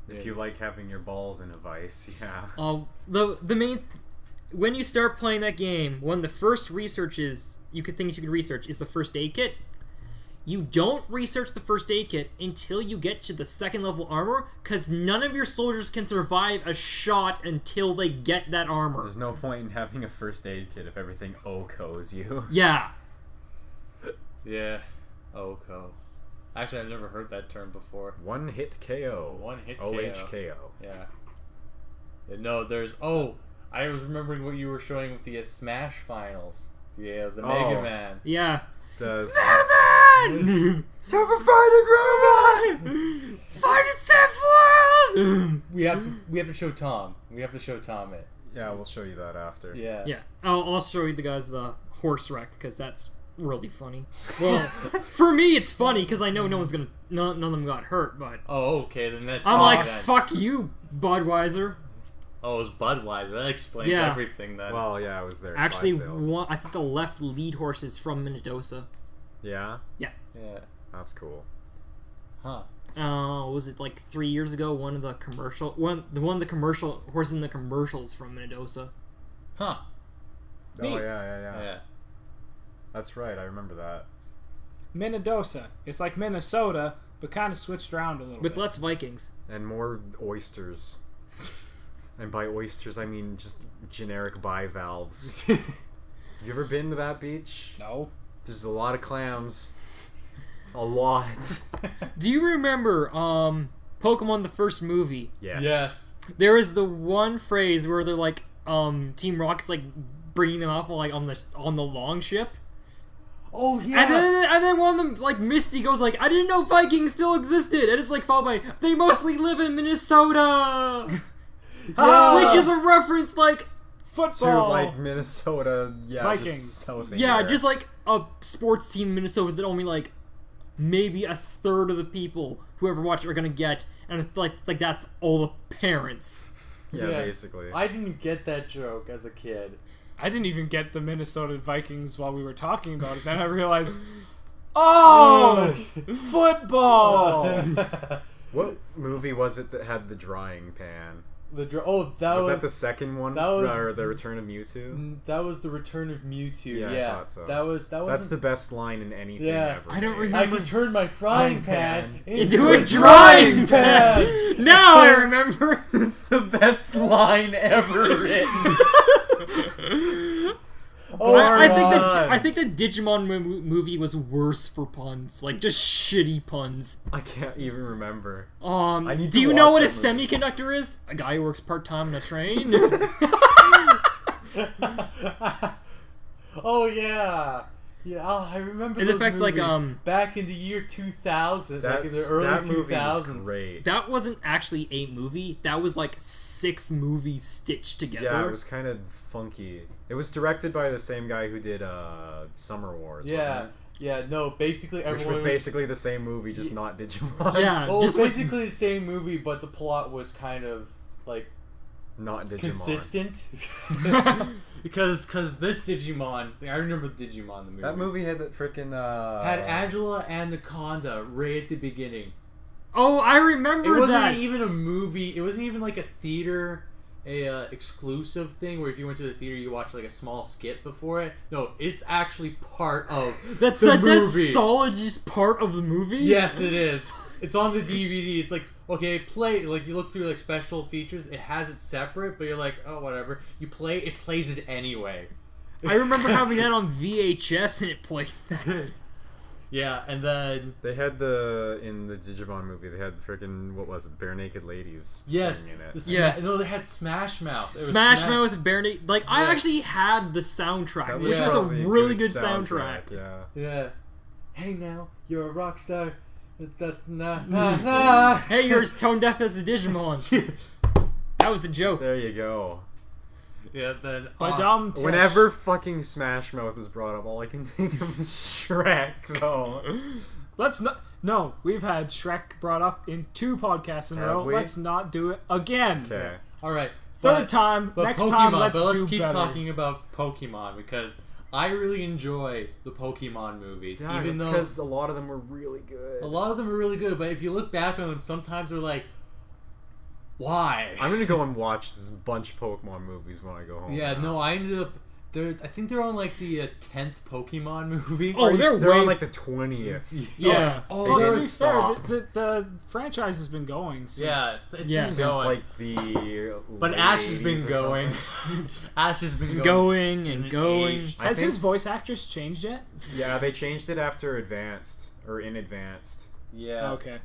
If you like having your balls in a vice, yeah. The main when you start playing that game, one of the first things you can research is the first aid kit. You don't research the first aid kit until you get to the second level armor, because none of your soldiers can survive a shot until they get that armor. There's no point in having a first aid kit if everything OKOs you. Yeah. Yeah. OKO. Actually, I've never heard that term before. One hit KO. One hit KO. OHKO. Yeah. No, there's... Oh, I was remembering what you were showing with the Smash Finals. Yeah, the Mega Man. Yeah. Mega-Man! Super Fighting Robot! Fight a safe world! We have to show Tom. We have to show Tom it. Yeah, we'll show you that after. Yeah. Yeah. I'll show you the guys the horse wreck, because that's really funny. Well, for me it's funny because I know none of them got hurt, but Oh, okay, then that's I'm fine like, then. fuck you, Budweiser. Oh, it was Budweiser. That explains Yeah. everything then. Well, yeah, I was there. Actually, Clyde sales. I think the left lead horse is from Mendoza. Yeah? Yeah. That's cool. Huh. Was it like 3 years ago? One of the commercial horse in the commercials from Mendoza. Huh. Oh, Neat. yeah. That's right, I remember that. Mendoza. It's like Minnesota, but kind of switched around a little With bit. less Vikings. And more oysters. And by oysters, I mean just generic bivalves. Have you ever been to that beach? No. There's a lot of clams. A lot. Do you remember Pokemon the first movie? Yes. There is the one phrase where they're like, Team Rocket's like bringing them up like on the long ship. Oh, yeah. And then one of them, like, Misty goes like, I didn't know Vikings still existed. And it's like followed by, they mostly live in Minnesota. Which is a reference, like, Football. To, like, Minnesota, Vikings. just south of yeah, here. just like a sports team in Minnesota that only, like, maybe a third of the people who ever watch it are gonna get. And it's like that's all the parents. Yeah, basically. I didn't get that joke as a kid. I didn't even get the Minnesota Vikings while we were talking about it. Then I realized, oh, football. What movie was it that had the drying pan? Was Was that the second one? that was- or the Return of Mewtwo? That was the Return of Mewtwo. Yeah, I thought so. That was That's the best line in anything ever. I don't made. remember. I can turn my frying pan Into a a drying drying pan. Now I remember. It's the best line ever written. Oh, I think the Digimon movie was worse for puns, like just shitty puns. I can't even remember. need Do to you know watch what a that movie. semiconductor is? A guy who works part-time in a train. Oh yeah. Yeah, I remember In those fact, like, movies back in the year 2000, like in the that early movie 2000s. was great. That wasn't actually a movie. That was like 6 movies stitched together. Yeah, it was kind of funky. It was directed by the same guy who did Summer Wars. Yeah. Wasn't Yeah, no, basically it? everyone Which was basically the same movie, just not Digimon. Yeah, Well, just it's basically the same movie, but the plot was kind of like Not Digimon. consistent. because this Digimon, I remember the Digimon the movie. That movie had that freaking had Angela and Anaconda right at the beginning. Oh, I remember It wasn't that. even a movie. It wasn't even like a theater, exclusive thing where if you went to the theater you watched like a small skit before it. No, it's actually part of That's the that's movie. solid, just part of the movie. Yes, it is. It's on the DVD. It's like, okay, play, like you look through like special features. It has it separate, but you're like, oh, whatever. You play, it plays it anyway. I remember having that on VHS and it played that. Yeah, and then They had in the Digimon movie, they had freaking, what was it, Bare Naked Ladies singing it. No, they had Smash Mouth. It was Smash Mouth with Bare Naked. Like, I Yeah. actually had the soundtrack, That which was a probably really good soundtrack. Yeah. Yeah. Hey now, you're a rock star. Nah. Hey, you're as tone deaf as the Digimon. That was a joke. There you go. Yeah, then By Dom Tesh. Whenever fucking Smash Mouth is brought up, all I can think of is Shrek, though. Let's not. No, we've had Shrek brought up in 2 podcasts in a Have row. we? Let's not do it again. Okay. all right. Third time. But Next Pokemon, time, let's but let's do keep better. talking about Pokemon because I really enjoy the Pokemon movies, Yeah, even though because a lot of them were really good. a lot of them are really good. But if you look back on them, sometimes they're like, why? I'm gonna go and watch this bunch of Pokemon movies when I go home. Yeah, now. no, I ended up. I think they're on like the 10th Pokemon movie. Oh, they're They're way. on like the 20th. Yeah. Oh, Well, They to didn't be fair, stop. the franchise has been going since. yeah, it's Yeah. been Since going. like the. But late Ash has 80s been or going. something. Ash has been going. Going Isn't and it going. aged? I Has think- his voice actress changed yet? Yeah, they changed it after Advanced or in Advanced. Yeah. Okay.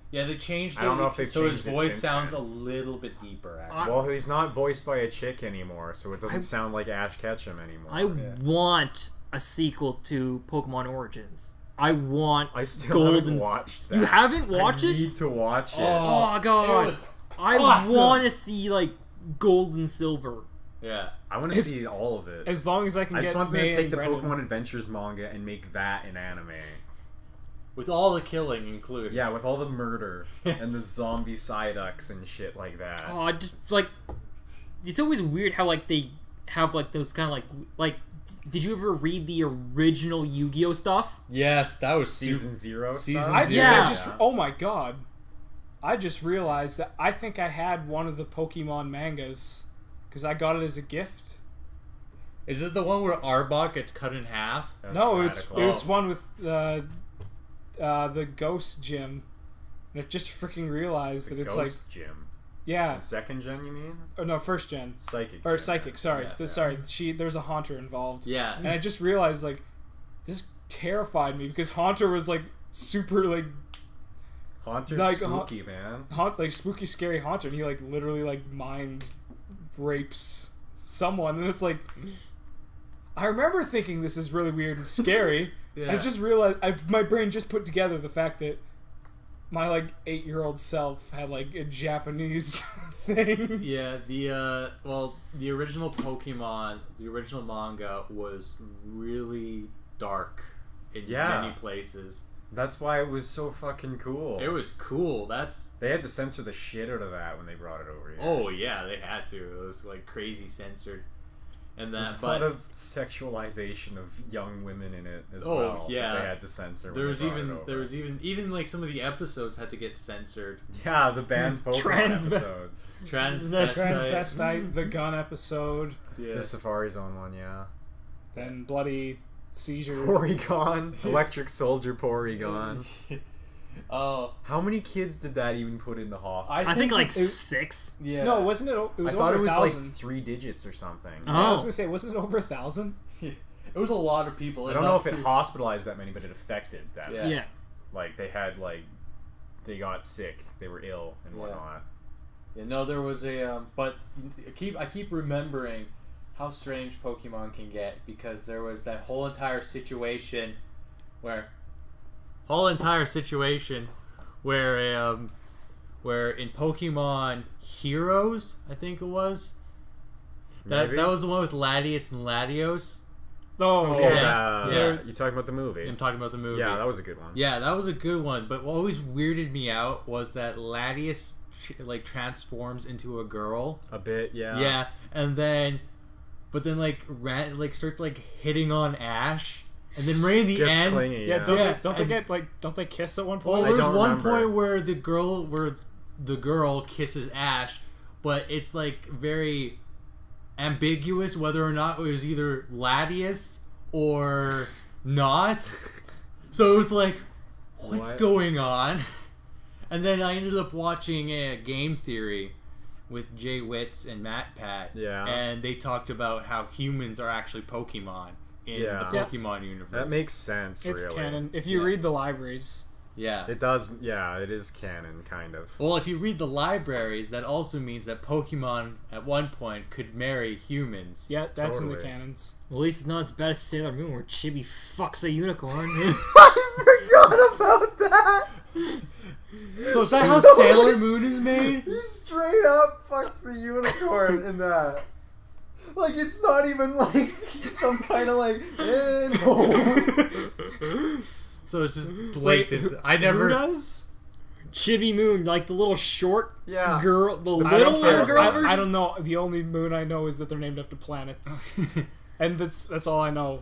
Yeah, they changed it. I don't know if they've so his changed it voice since sounds then. a little bit deeper. Actually. Well, he's not voiced by a chick anymore, so it doesn't I- sound like Ash Ketchum anymore. I want a sequel to Pokemon Origins. I want I still Gold haven't and watched that. You haven't watched I it? need to watch it. Oh It god. was I awesome. want to see like Gold and Silver. Yeah. I want to It's- see all of it. As long as I can I get just want them May to take and the Brendan. Pokemon Adventures manga and make that an anime. With all the killing included. Yeah, with all the murder and the zombie Psyducks and shit like that. Oh, I just like. It's always weird how like they have like those kind of like. Did you ever read the original Yu-Gi-Oh stuff? Yes, that was Season 0 Season stuff? I Zero. think Yeah. I just. Oh my god. I just realized that I think I had one of the Pokemon mangas because I got it as a gift. Is it the one where Arbok gets cut in half? That's No, radical. it's one with the Ghost Gym. And I just freaking realized The that it's Ghost like Gym. yeah, Second gen, you mean? or no, first gen Psychic. or Gym. psychic. Sorry, Yeah, sorry. There's a Haunter involved. Yeah. And I just realized like this terrified me because Haunter was like super like Haunter's like, spooky, man. like spooky scary Haunter, and he like literally like mind rapes someone, and it's like I remember thinking this is really weird and scary. Yeah. I just realized my brain just put together the fact that my like 8-year-old self had like a Japanese thing. Yeah, the original Pokemon, the original manga was really dark in Yeah. many places. That's why it was so fucking cool. It was cool. They had to censor the shit out of that when they brought it over here. Oh yeah, they had to. It was like crazy censored. And There's that, a lot but of sexualization of young women in it as Oh, well. that yeah. They had to censor. there when was they brought even it over. there was even like some of the episodes had to get censored. Yeah, the banned Pokemon Trans- episodes. Transvestite, the gun episode, Yeah. The Safari Zone one, yeah. then bloody seizure. Porygon, Electric Soldier Porygon. Oh, How many kids did that even put in the hospital? I think like it- 6. yeah. No, wasn't it? It was I thought over it was 1,000. like 3 digits or something. I was Oh. gonna say, wasn't it over 1,000? it was a lot of people. I don't know if it Enough hospitalized that many, but it affected that. Yeah. Yeah. Like they had they got sick, they were ill and Yeah. whatnot. Yeah, no, there was a but I keep remembering how strange Pokemon can get because there was that whole entire situation where where in Pokemon Heroes, I think it was that Maybe? was the one with Latios and Latios. Oh, Oh, okay. Yeah. you talking about the movie? I'm talking about the movie. Yeah, that was a good one. Yeah, that was a good one. But what always weirded me out was that Latios transforms into a girl. A bit, yeah. Yeah, and then, but then starts hitting on Ash, and then right in the Gets end, clingy, Yeah, yeah. don't they and- get don't they kiss at one well, point? I there's don't one remember. point where the girl kisses Ash, but it's like very ambiguous whether or not it was either Latios or not. So it was like, what's What? going on? And then I ended up watching a Game Theory with Jay Witz and Matt Pat. Yeah. And they talked about how humans are actually Pokemon in Yeah. the Pokemon universe. That makes sense. It's really. canon. If you read the libraries. Yeah. It does. Yeah, it is canon, kind of. Well, if you read the libraries, that also means that Pokemon at one point could marry humans. Yeah, that's in the Totally. canons. Well, at least it's not as bad as Sailor Moon, where Chibi fucks a unicorn. I forgot about that. So is that how Sailor Moon is made? He straight up fucks a unicorn in that. Like, it's not even like some kind of like, no. So it's just blatant. I never. Who does? Chibi Moon, like the little short Yeah. girl, the I don't little care. girl version. I don't know. The only moon I know is that they're named after planets, and that's all I know.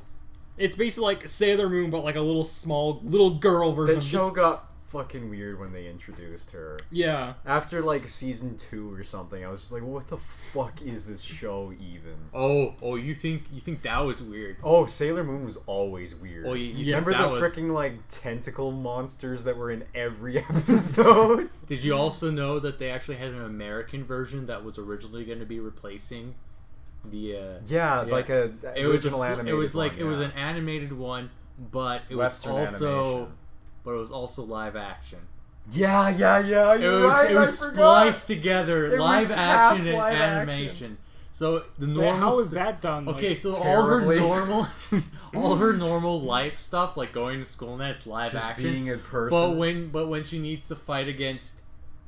It's basically like Sailor Moon, but like a little girl version. That of show just, got fucking weird when they introduced her. yeah. After like season 2 or something, I was just like, what the fuck is this show even? Oh, you think that was weird? Oh, Sailor Moon was always weird. Oh, you Remember think the that was... freaking like tentacle monsters that were in every episode? Did you also know that they actually had an American version that was originally going to be replacing the? Yeah, like a It was original animated. It was like one, it was yeah. an animated one, but it Western was also, animation. but it was also live action. Yeah. It You're was right, it was I forgot. spliced together, It live was action half and live animation. So the Wait, normal. how is that done? Okay, Like, so terribly. all her normal life stuff, like going to school, and that's live Just action. being a person. But when she needs to fight against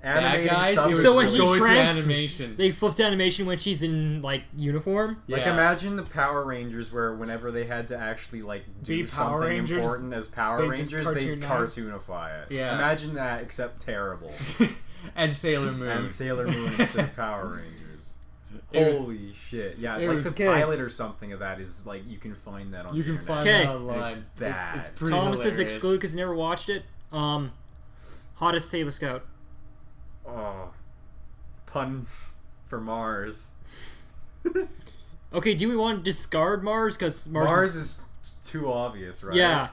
Animated bad guys, stuff it was is So when really- he so it's trans- animation. They flipped animation when she's in like uniform. Like, Yeah. imagine the Power Rangers where whenever they had to actually, like, do Be Power something Rangers, important as Power they just Rangers, they cartoonized. cartoonify it. Yeah. Imagine that, except terrible. and Sailor Moon. And Sailor Moon instead of Power Rangers. It was- Holy shit. Yeah, it like was- the Okay. pilot or something of that is, like, you can find that on You the can find internet. Okay. that online. It's bad. It's pretty Thomas is hilarious. excluded because he never watched it. Hottest Sailor Scout. Oh. Puns for Mars. Okay, do we want to discard Mars? Because Mars is too obvious, right? Yeah.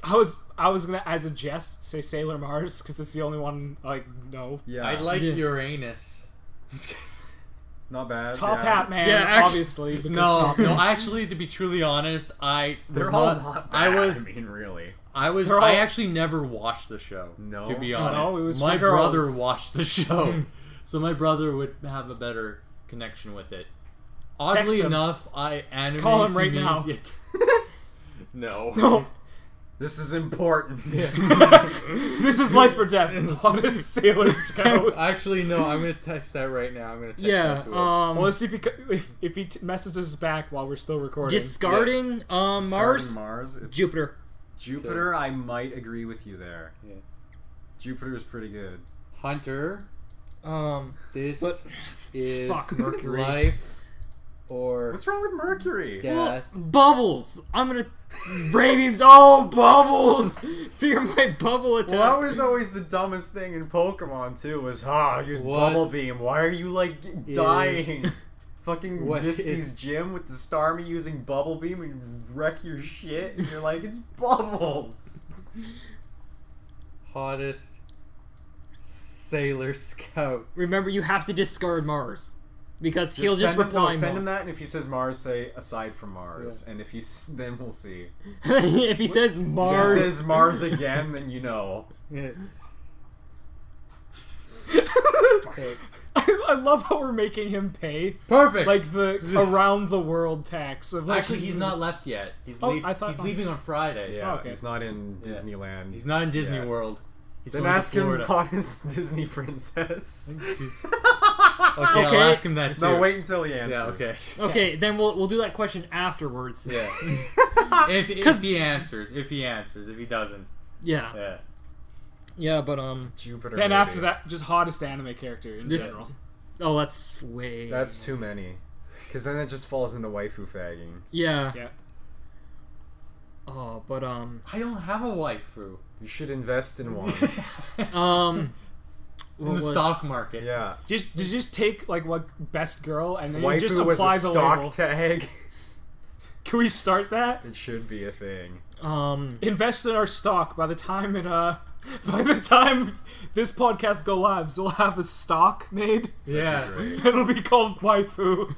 I was gonna, as a jest, say Sailor Mars because it's the only one I know. Yeah. I like Yeah. Uranus. Not bad. Top yeah. Hat Man, Yeah, actually- obviously. Because No, Top no. Hat- Actually, to be truly honest, I was They're all not. not I bad, was. I mean, really. They're all- I actually never watched the show. No? To be Oh, honest, no, it was my for girls. brother watched the show, so my brother would have a better connection with it. Oddly Text him. enough, I animate. Call him to right me- now. no. No, This is important. this is life or death. Honest Sailor Scout. Actually, no. I'm gonna text that right now. I'm gonna text Yeah. that to him. Well, let's see if he messages us back while we're still recording. Discarding Mars, Mars. It's Jupiter. Jupiter, I might agree with you there. Yeah. Jupiter is pretty good. Hunter, this But- is fuck Mercury. life or What's wrong with Mercury? death. Bubbles. I'm gonna ray beams. Oh, Bubbles! Fear my bubble attack. Well, that was always the dumbest thing in Pokemon too. Was use What Bubble Beam. Why are you like dying? Fucking What Misty's is- gym with the Starmie using Bubble Beam and wreck your shit. And you're like, it's Bubbles. Hottest Sailor Scout. Remember, you have to discard Mars because he'll just send him, reply. send Mo- him that, and if he says Mars, say aside from Mars. And if then we'll see. if he says If Mars, he says Mars again, then you know. Yeah. I love how we're making him pay Perfect. like the around the world tax of like Actually, he's not left yet. He's Oh, I thought- he's leaving on Friday. Yeah, okay. he's not in Yeah. Disneyland. He's not in Disney Yeah. World. He's Then going ask to him Florida. hottest Disney princess. Okay, Okay. I'll ask him that too. No, wait until he answers. Yeah, okay. okay, then we'll do that question afterwards. Yeah. if he answers, if he doesn't. Yeah, Yeah. yeah, but Jupiter. Then maybe. after that, just hottest anime character in Yeah. general. oh, that's way. That's too many. Because then it just falls into waifu fagging. yeah. Yeah. Oh, but I don't have a waifu. You should invest in one. In the stock market. Yeah. Just take like what best girl and then you Waifu just was apply a the stock label. tag. Can we start that? It should be a thing. Invest in our stock. By the time this podcast go live, we'll have a stock made. Yeah. Great. It'll be called waifu.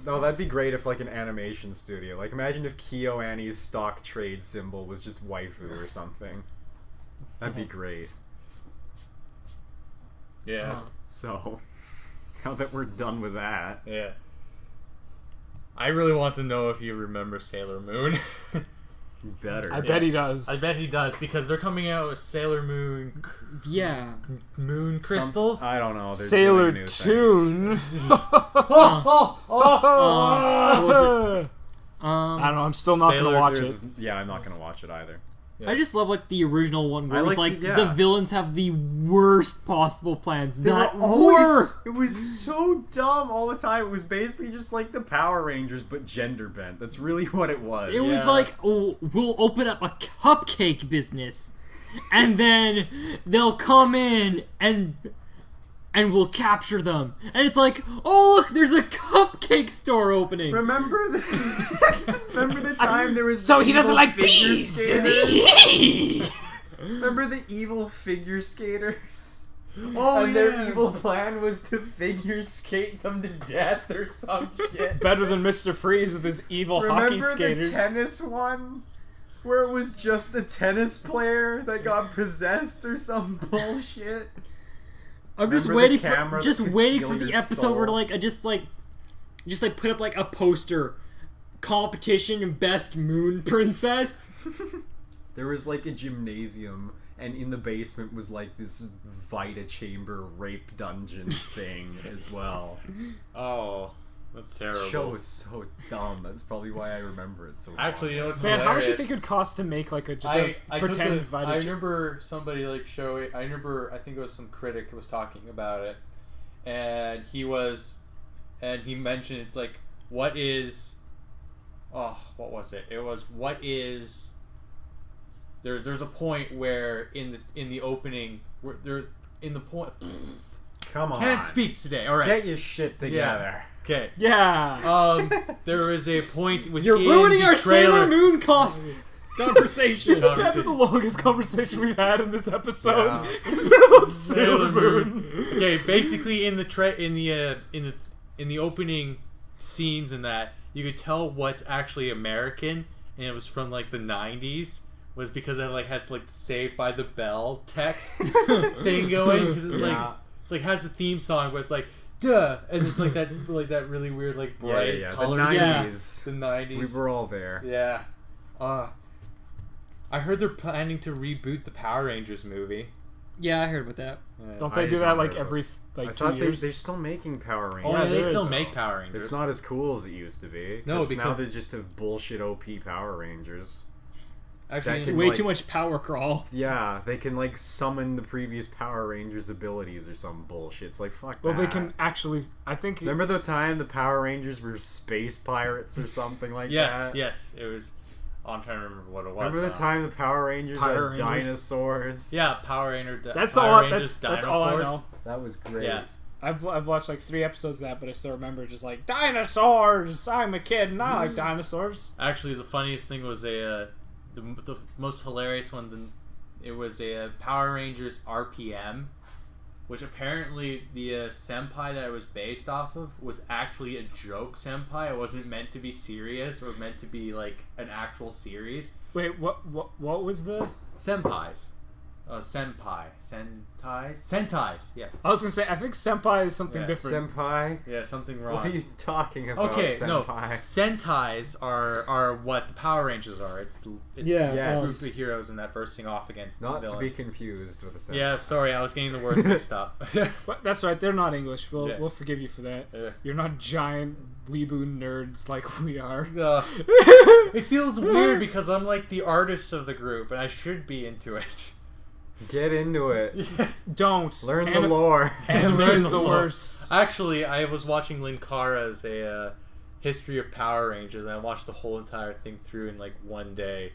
No, that'd be great if like an animation studio. Like imagine if KyoAni's stock trade symbol was just waifu or something. That'd be great. Yeah. So, now that we're done with that, Yeah. I really want to know if you remember Sailor Moon. you better. I bet he does. I bet he does, because they're coming out with Sailor Moon Yeah. moon crystals. I don't know. they're Sailor doing a new thing. Toon. What was it? I don't know. I'm still not Sailor- gonna watch it. There's- Yeah, I'm not gonna watch it either. I just love like the original one where I it was like like the- yeah. the villains have the worst possible plans. They That were always, were. it was so dumb all the time. It was basically just like the Power Rangers, but gender bent. That's really what it was. It was Yeah. like, oh, we'll open up a cupcake business, and then they'll come in and we'll capture them. And it's like, oh look, there's a cupcake store opening. Remember the time there was So the he doesn't evil like figure bees, does skaters? he? Remember the evil figure skaters? Oh, and yeah. their evil plan was to figure skate them to death or some shit. Better than Mr. Freeze with his evil hockey Remember skaters. the tennis one? Where it was just a tennis player that got possessed or some bullshit? I'm just Remember waiting the camera for that could waiting steal for the your episode where soul? like I just put up like a poster competition best moon princess. There was like a gymnasium, and in the basement was like this Vita chamber rape dungeon thing as well. Oh, that's The terrible. show was so dumb. That's probably why I remember it so Actually, you know fondly. what's Man, how much do you hilarious? think it would cost to make like a I pretend took Vita I chip? remember somebody like showing. I think it was some critic who was talking about it, and he mentioned it's like what was it? It was what is. There's a point where in the opening where there in the point. Come on. Can't speak today. All right. Get your shit together. Okay. Yeah. There is a point within You're ruining the our trailer. Sailor Moon conversation. Isn't that the longest conversation we've had in this episode? Yeah. It's been about Sailor Moon. Okay, basically in the opening scenes and that you could tell what's actually American, and it was from like the 90s. Was because I like had like the Saved by the Bell text thing going because it's like has the theme song where it's like duh, and it's like that really weird like bright Yeah. color. The 90s. Yeah. The 90s. We were all there. Yeah. I heard they're planning to reboot the Power Rangers movie. Yeah, I heard about that. Yeah. Don't they I do that like remember. every I 2 thought years? they're still making Power Rangers. Oh, Yeah, yeah, they there still is. make Power Rangers. It's not as cool as it used to be. No, 'cause because- now they just have bullshit OP Power Rangers. Actually, that can- Way like- too much power crawl. Yeah, they can like summon the previous Power Rangers abilities or some bullshit. It's like fuck Well, that. they can actually. I think. Remember the time the Power Rangers were space pirates or something like that? yes, it was. Oh, I'm trying to remember what it was. Remember the now. time the Power Rangers Power had Rangers? dinosaurs? Yeah, Power Ranger. That's Power all. Rangers That's all I Dino know. Force. That was great. Yeah. I've watched like 3 episodes of that, but I still remember just like dinosaurs. I'm a kid and I like dinosaurs. Actually, the funniest thing was the most hilarious one. It was a Power Rangers RPM, which apparently the senpai that it was based off of was actually a joke senpai. It wasn't meant to be serious or meant to be like an actual series. Wait, what was the? Senpais. Sentais, yes. I was gonna say I think senpai is something Yeah, different. Senpai? Yeah, something wrong. What are you talking about, Okay, no. Senpai? Sentais are what the Power Rangers are. It's Yeah, Yes. group of heroes and that versing off against Not to be villains. confused with a senpai. Yeah, sorry, I was getting the words mixed up. But that's right. They're not English. Yeah. We'll forgive you for that. Yeah. You're not giant weeboo nerds like we are. It feels weird because I'm like the artist of the group and I should be into it. Get into it. Don't Learn the lore. Anime Learn is the the lore. worst. Actually, I was watching Linkara's history of Power Rangers and I watched the whole entire thing through in like one day.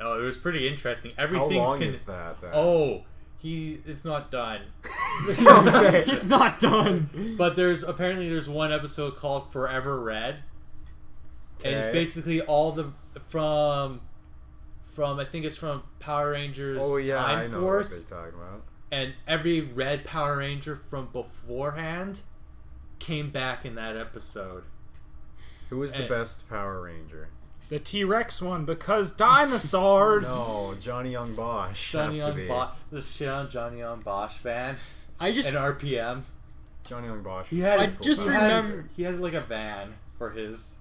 Oh, it was pretty interesting. How Everything's long is that, then? Oh, it's not done. Okay. It's not done. But there's one episode called Forever Red, and it's Okay. basically all the from I think it's from Power Rangers Oh yeah, I Time know Force, what they're talking about. and every Red Power Ranger from beforehand came back in that episode. Who is the best Power Ranger? The T-Rex one, because dinosaurs. No, Johnny Young Bosch. Johnny has to on be. the shit on Johnny on Bosch van I just and RPM. Johnny Young Bosch. He had I just remember he had like a van for his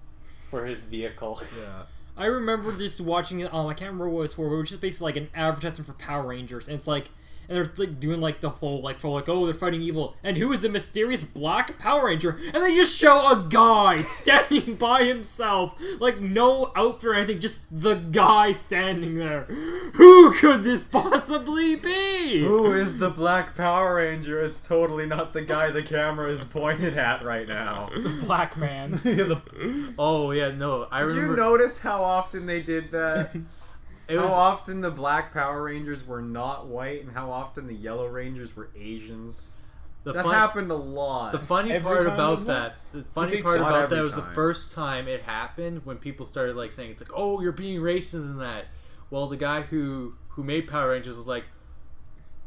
vehicle. Yeah. I remember just watching it. I can't remember what it was for, but it was just basically like an advertisement for Power Rangers, and it's like, and they're like doing like the whole like for like, oh, they're fighting evil, and who is the mysterious black Power Ranger? And they just show a guy standing by himself, like no outfit or anything, just the guy standing there. Who could this possibly be? Who is the Black Power Ranger? It's totally not the guy the camera is pointed at right now. Black man. Oh yeah, no, I Did remember. you notice how often they did that? It was How often the Black Power Rangers were not white, and how often the Yellow Rangers were Asians. the That fun- happened a lot. The funny Every part time, about wasn't it? that, the funny think part so. Not about every that was the time. first time it happened when people started like saying it's like, oh, you're being racist and that. Well, the guy who made Power Rangers was like,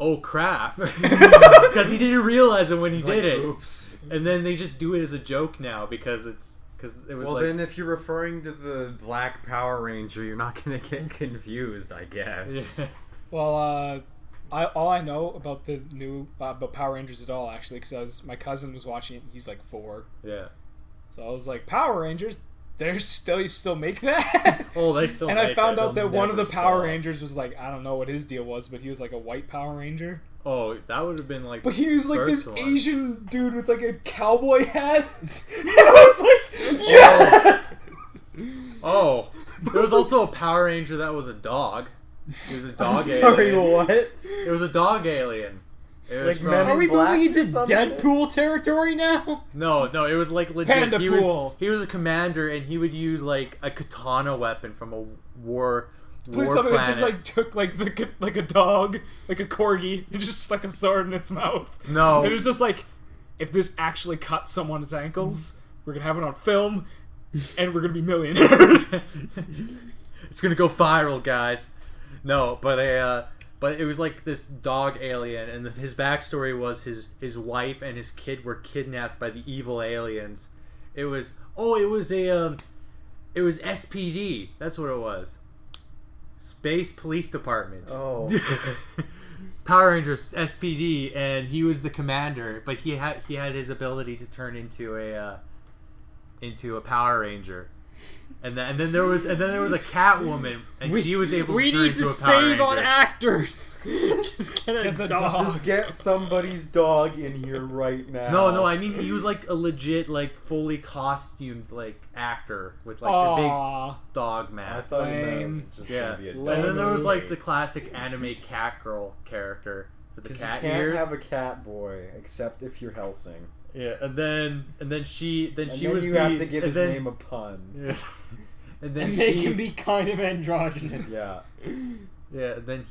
oh crap, because he didn't realize it when he did it. Oops. And then they just do it as a joke now because it was Well, like. then if you're referring to the Black Power Ranger, you're not gonna get confused, I guess. Yeah. Well, all I know about the new about Power Rangers at all, actually, because my cousin was watching it. And he's like 4, Yeah. so I was like, Power Rangers. You still make that? Oh, they still. And I make found it. out that They'll one of the never Power stop. Rangers was like, I don't know what his deal was, but he was like a white Power Ranger. Oh, that would have been like. But he was like this first one. Asian dude with like a cowboy hat. And I was like, yeah! Oh, there was also a Power Ranger that was a dog. It was a dog alien. Sorry, what? It was a dog alien. It was Like from- Men in Are we Black moving into or something? Deadpool territory now? No, it was like legit. Panda he Pool. was a commander, and he would use like a katana weapon from a war Please tell me they just like took like like a dog, like a corgi, and just stuck a sword in its mouth. No. And it was just like, if this actually cut someone's ankles, we're gonna have it on film, and we're gonna be millionaires. It's gonna go viral, guys. No, but it was like this dog alien, and his backstory was his wife and his kid were kidnapped by the evil aliens. It was SPD. That's what it was. Space Police Department. Oh. Power Rangers SPD, and he was the commander, but he had his ability to turn into a Power Ranger. And then there was a Catwoman, and she was able to We turn need into to a Power save Ranger. on actors. Just get a Get the dog. dog. Just get somebody's dog in here right now. No, I mean he was like a legit, like fully costumed like actor with like a big Aww. dog I mask. thought you meant it Lame. was just Yeah, gonna be a and dog. then there was like the classic anime cat girl character with the Because you cat can't ears. have a cat boy except if you're Helsing. Yeah, and then she And she then was you the, have to give and his then, name a pun. Yeah. And then And they she, can be kind of androgynous. Yeah. yeah, and then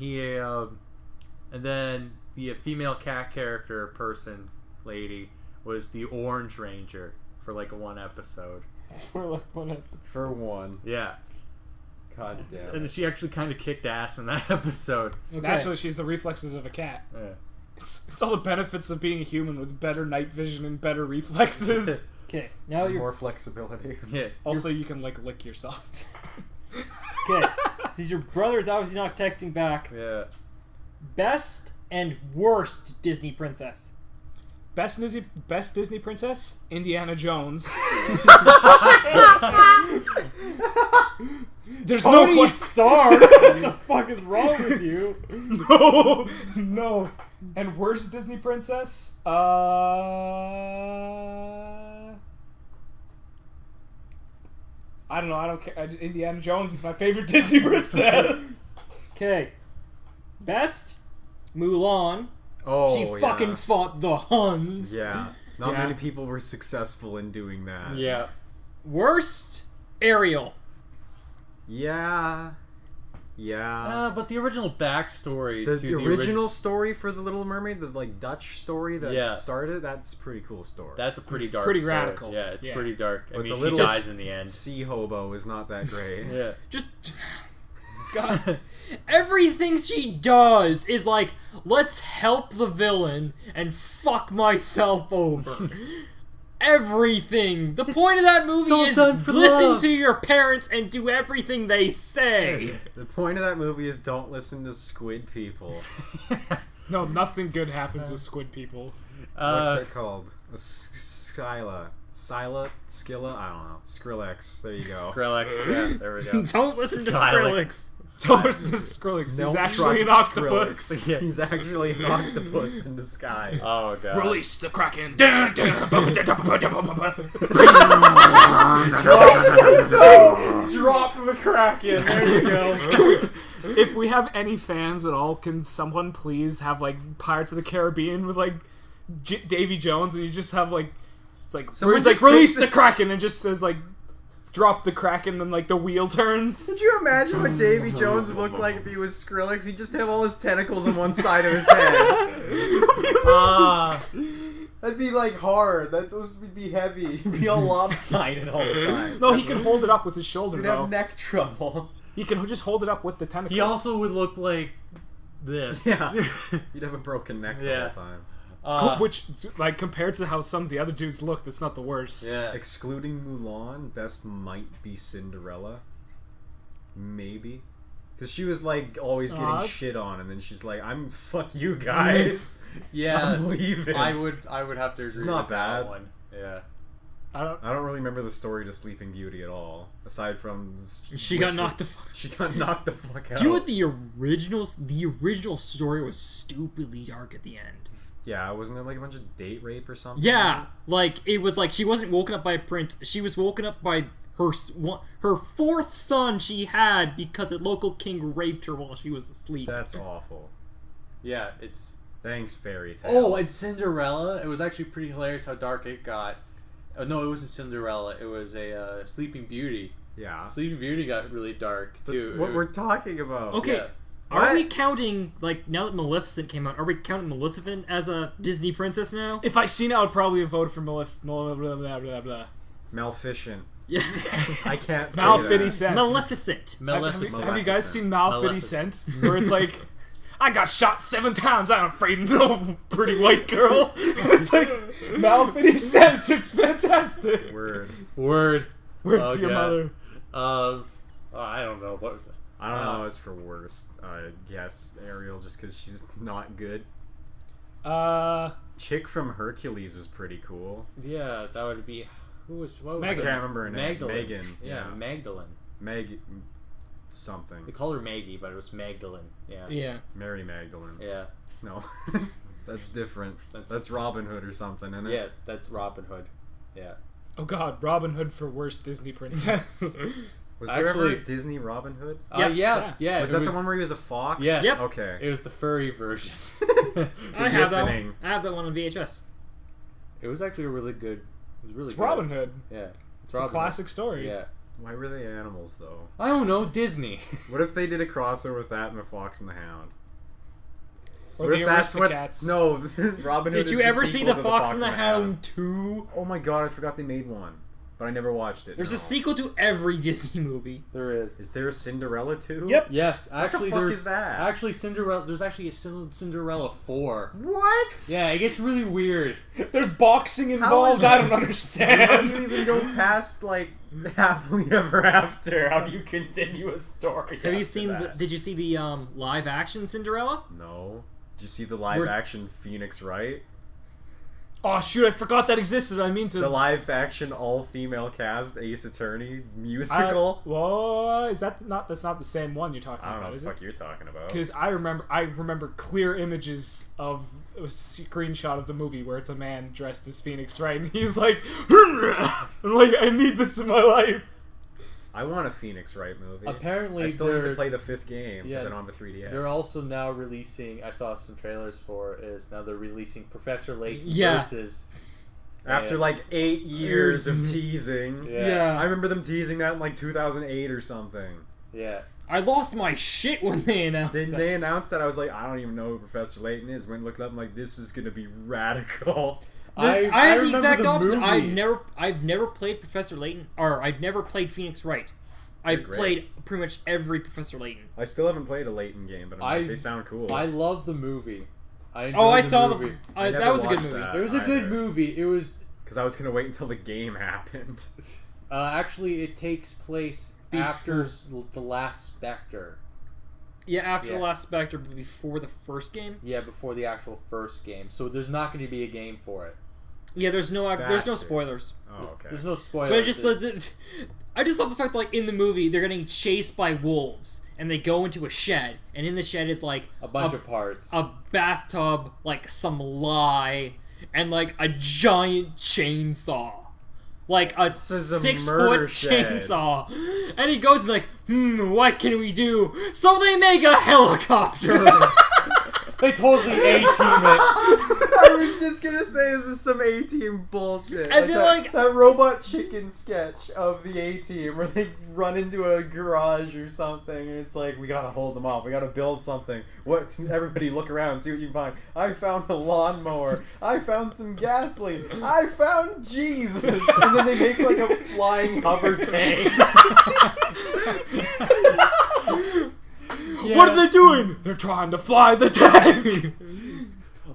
and then the female cat character person lady was the Orange Ranger for like one episode. For like one episode. For one. Yeah, God damn. and it. she actually kind of kicked ass in that episode. Naturally, she's the reflexes of a cat. Yeah. It's all the benefits of being a human with better night vision and better reflexes. Okay, now you're More flexibility. Yeah. Also, you can like lick yourself. okay. Since your brother is obviously not texting back, Yeah. best and worst Disney princess. Best Disney princess, Indiana Jones. There's Tony no Stark. What the fuck is wrong with you? no. And worst Disney princess? I don't know. I don't care. Indiana Jones is my favorite Disney princess. Okay. Best Mulan. Oh, She fucking fought the Huns. Yeah. Not Yeah. many people were successful in doing that. Yeah. Worst Ariel. Yeah. Yeah. But the original backstory The, to the original story for The Little Mermaid, the like Dutch story that Yeah. started, that's a pretty cool story. that's a pretty dark Pretty story. radical. Yeah, it's Yeah. pretty dark. I But mean, the she little dies in the end. Sea hobo is not that great. Yeah. Just God. Everything she does is like, let's help the villain and fuck myself over. everything. The point of that movie all is done for listen love. to your parents and do everything they say. The point of that movie is don't listen to squid people. No, nothing good happens with squid people. What's it called? A Skyla. Skilla? I don't know. Skrillex. There you go. Skrillex. Yeah, there we go. Don't listen to Skylick. Skrillex. Don't listen to Skrillex. Don't He's actually an trust octopus. Skrillex. He's actually an octopus in disguise. Oh god. Release the Kraken. Dun, dun, bum, dun, bum, dun, bum, bum, bum. Drop the Kraken. There you go. If we have any fans at all, can someone please have like Pirates of the Caribbean with like Davy Jones, and you just have like it's like Someone where he's like just release takes the Kraken and just says like drop the Kraken, then like the wheel turns. Could you imagine what Davy Jones would look like if he was Skrillex? He'd just have all his tentacles on one side of his head. That'd be like hard. Those would be heavy. He'd be all lopsided all the time. No, he can hold it up with his shoulder. You'd though. have neck trouble. He can just hold it up with the tentacles. He also would look like this. Yeah. You'd have a broken neck Yeah. all the time. Which, like, compared to how some of the other dudes look, that's not the worst. Yeah. Excluding Mulan, best might be Cinderella. Maybe. Because she was, like, always getting shit on, and then she's like, fuck you guys. Yeah. I'm leaving. I would have to agree It's not with that bad. one. Yeah. I don't. I don't really remember the story to Sleeping Beauty at all. Aside from... She got knocked the fuck. She got knocked the fuck out. Do you know what the original story was stupidly dark at the end? Yeah, wasn't it like a bunch of date rape or something? Yeah, like it was like she wasn't woken up by a prince. She was woken up by her fourth son she had because a local king raped her while she was asleep. That's awful. Yeah, it's... Thanks, fairy tale. Oh, and Cinderella. It was actually pretty hilarious how dark it got. No, it wasn't Cinderella. It was a Sleeping Beauty. Yeah. Sleeping Beauty got really dark, too. That's what we're talking about. Okay, Yeah. are What? we counting, like, now that Maleficent came out, are we counting Maleficent as a Disney princess now? If I seen it, I would probably have voted for blah, blah, blah, blah. Maleficent. Yeah. I can't say Maleficent. Maleficent. Have you guys seen Maleficent? Where it's like, I got shot 7 times. I'm afraid of no pretty white girl. It's like Maleficent. It's fantastic. that. Word. Word. Word Oh, to your God. mother. I don't know. What? I don't know. It's for worst. Yes, Ariel, just because she's not good. Chick from Hercules was pretty cool. Yeah, that would be... What was I it? can't remember her name. Magdalene. Megan. Yeah, Magdalene. Meg... something. They call her Maggie, but it was Magdalene. Yeah. Yeah. Mary Magdalene. Yeah. No. That's different. That's Robin Hood or something, isn't it? Yeah, that's Robin Hood. Yeah. Oh God, Robin Hood for worst Disney princess. Was there ever Actually- a Disney Robin Hood? Yeah. Was that the one where he was a fox? Yes. Yep. Okay. It was the furry version. I have that Yiffening. one. I have that one on VHS. It was actually a really good... It was really It's good. Robin Hood. Yeah. It's a classic story. Yeah. Why were they animals, though? I don't know, Disney. What if they did a crossover with that and the Fox and the Hound? Or What the if that's what? Aristocats. No, Robin Hood. Did you is ever see sequel The to Fox and the Hound 2? Oh my god, I forgot they made one, but I never watched it. There's no. a sequel to every Disney movie. There is. Is there a Cinderella too? Yep. Yes, actually, fuck there's is that? actually Cinderella. There's actually a Cinderella 4. What? Yeah, it gets really weird. There's boxing involved. How I is don't How do understand. you even go past like happily ever after? How do you continue a story? Have you after seen? that? Did you see the live action Cinderella? No. Did you see the live Where's- action Phoenix Wright? Oh shoot, I forgot that existed. I mean to. The live action all female cast Ace Attorney musical? What is that? That's not the same one you're talking I don't know about, what is the it? fuck you're talking about. Because I remember clear images of a screenshot of the movie where it's a man dressed as Phoenix Wright, and he's like, I'm like, I need this in my life. I want a Phoenix Wright movie. Apparently, I still need to they're play the 5th game because Yeah. I don't have a 3DS. they're also now releasing. I saw some trailers for. Is now they're releasing Professor Layton Yeah. versus. After like 8 years of teasing. Yeah. I remember them teasing that in like 2008 or something. Yeah. I lost my shit when they announced Then that. they announced that, I was like, I don't even know who Professor Layton is. Went and looked up, I'm like, this is gonna be radical. I had the remember exact the opposite. movie. I've never played Professor Layton, or I've never played Phoenix Wright. I've great. played pretty much every Professor Layton. I still haven't played a Layton game, but I'm like, they sound cool. I love the movie. I Oh, I enjoyed saw movie. the. I never That was a good watched movie. that. It was a good either. movie. It was Because I was gonna wait until the game happened. Actually, it takes place after the last Spectre. Yeah, after the last Spectre, but before the first game. Yeah, before the actual first game. So there's not going to be a game for it. Yeah, there's no spoilers. Oh, okay. There's no spoilers. But I just love the fact that, like, in the movie, they're getting chased by wolves, and they go into a shed, and in the shed is, like... a bunch of parts. A bathtub, like, some lye, and, like, a giant chainsaw. Like, a 6-foot chainsaw. And he goes, like, what can we do? So they make a helicopter! They totally A-team it. I was just gonna say, this is some A-Team bullshit. And then, that Robot Chicken sketch of the A-Team where they run into a garage or something, and it's like, we gotta hold them off, we gotta build something. What? Everybody look around, see what you can find. I found a lawnmower. I found some gasoline. I found Jesus. And then they make like a flying hover tank. Yeah. What are they doing? They're trying to fly the tank.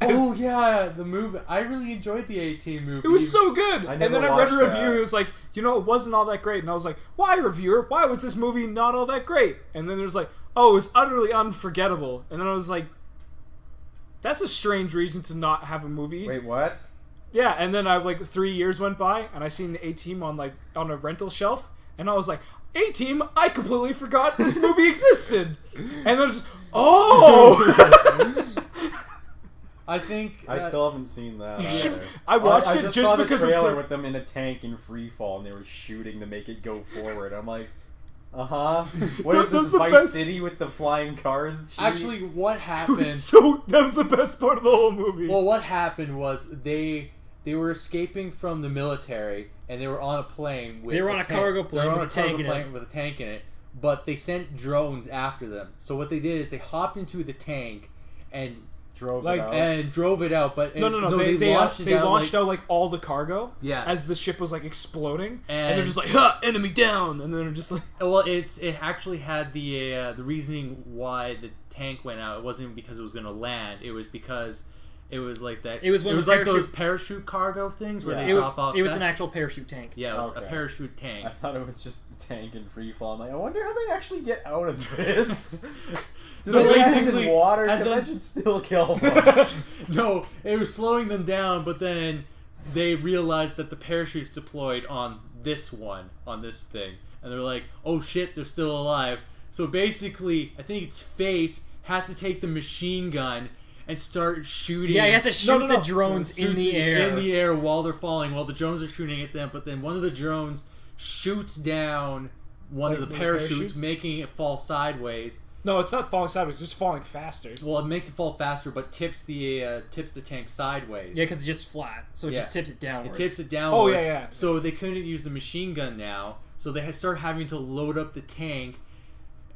Oh yeah, the movie. I really enjoyed the A-Team movie. It was so good. And then I read a review. It was like, it wasn't all that great. And I was like, why, reviewer? Why was this movie not all that great? And then there's like, oh, it was utterly unforgettable. And then I was like, that's a strange reason to not have a movie. Wait, what? Yeah. And then I 3 years went by, and I seen the A-Team on a rental shelf, and I was like, A-Team, I completely forgot this movie existed. And then just, I think I still haven't seen that either. I watched it just just saw because the trailer of with them in a tank in free fall, and they were shooting to make it go forward. I'm like, what is this, Vice City with the flying cars? Actually, what happened? That was the best part of the whole movie. Well, what happened was they were escaping from the military, and they were on a plane with they were on a cargo plane with a tank in it. But they sent drones after them. So what they did is they hopped into the tank and drove it out. But no. They launched out all the cargo. Yeah. As the ship was exploding, and they're just like, "Ha! Enemy down!" And then they're just like, well, it actually had the reasoning why the tank went out. It wasn't because it was going to land. It was because it was like that. It was those parachute cargo things where they drop off. It was an actual parachute tank. Yeah, it was a parachute tank. I thought it was just the tank in free fall. I'm like, I wonder how they actually get out of this. So basically, water, because that should still kill them. No, it was slowing them down, but then they realized that the parachute's deployed on this thing, and they're like, "Oh shit, they're still alive." So basically, I think its face has to take the machine gun and start shooting. Yeah, he has to shoot the drones in the air. In the air while they're falling, while the drones are shooting at them. But then one of the drones shoots down one of the parachutes, making it fall sideways. No, it's not falling sideways; it's just falling faster. Well, it makes it fall faster, but tips the tank sideways. Yeah, because it's just flat, so it just tips it downwards. It tips it downwards. Oh yeah. So they couldn't use the machine gun now, so they start having to load up the tank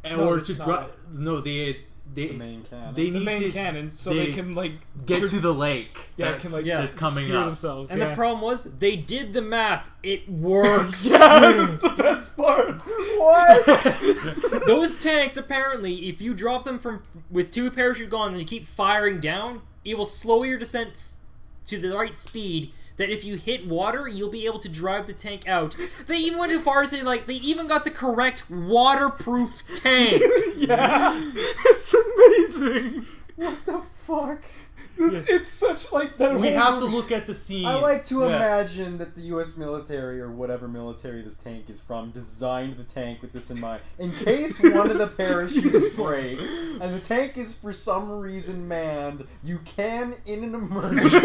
in order to drop. No, the main cannon. They need the main cannon, so they can get to the lake. Yeah, that's coming up. Themselves. And the problem was they did the math. It works. Yeah, that's the best part. What? Those tanks apparently, if you drop them with 2 parachute guns and you keep firing down, it will slow your descent to the right speed. That if you hit water, you'll be able to drive the tank out. They even went as far as they even got the correct waterproof tank. Yeah, it's amazing. What the fuck? It's such that. We have to look at the scene. I like to imagine that the U.S. military, or whatever military this tank is from, designed the tank with this in mind. In case one of the parachutes breaks, and the tank is for some reason manned, you can, in an emergency,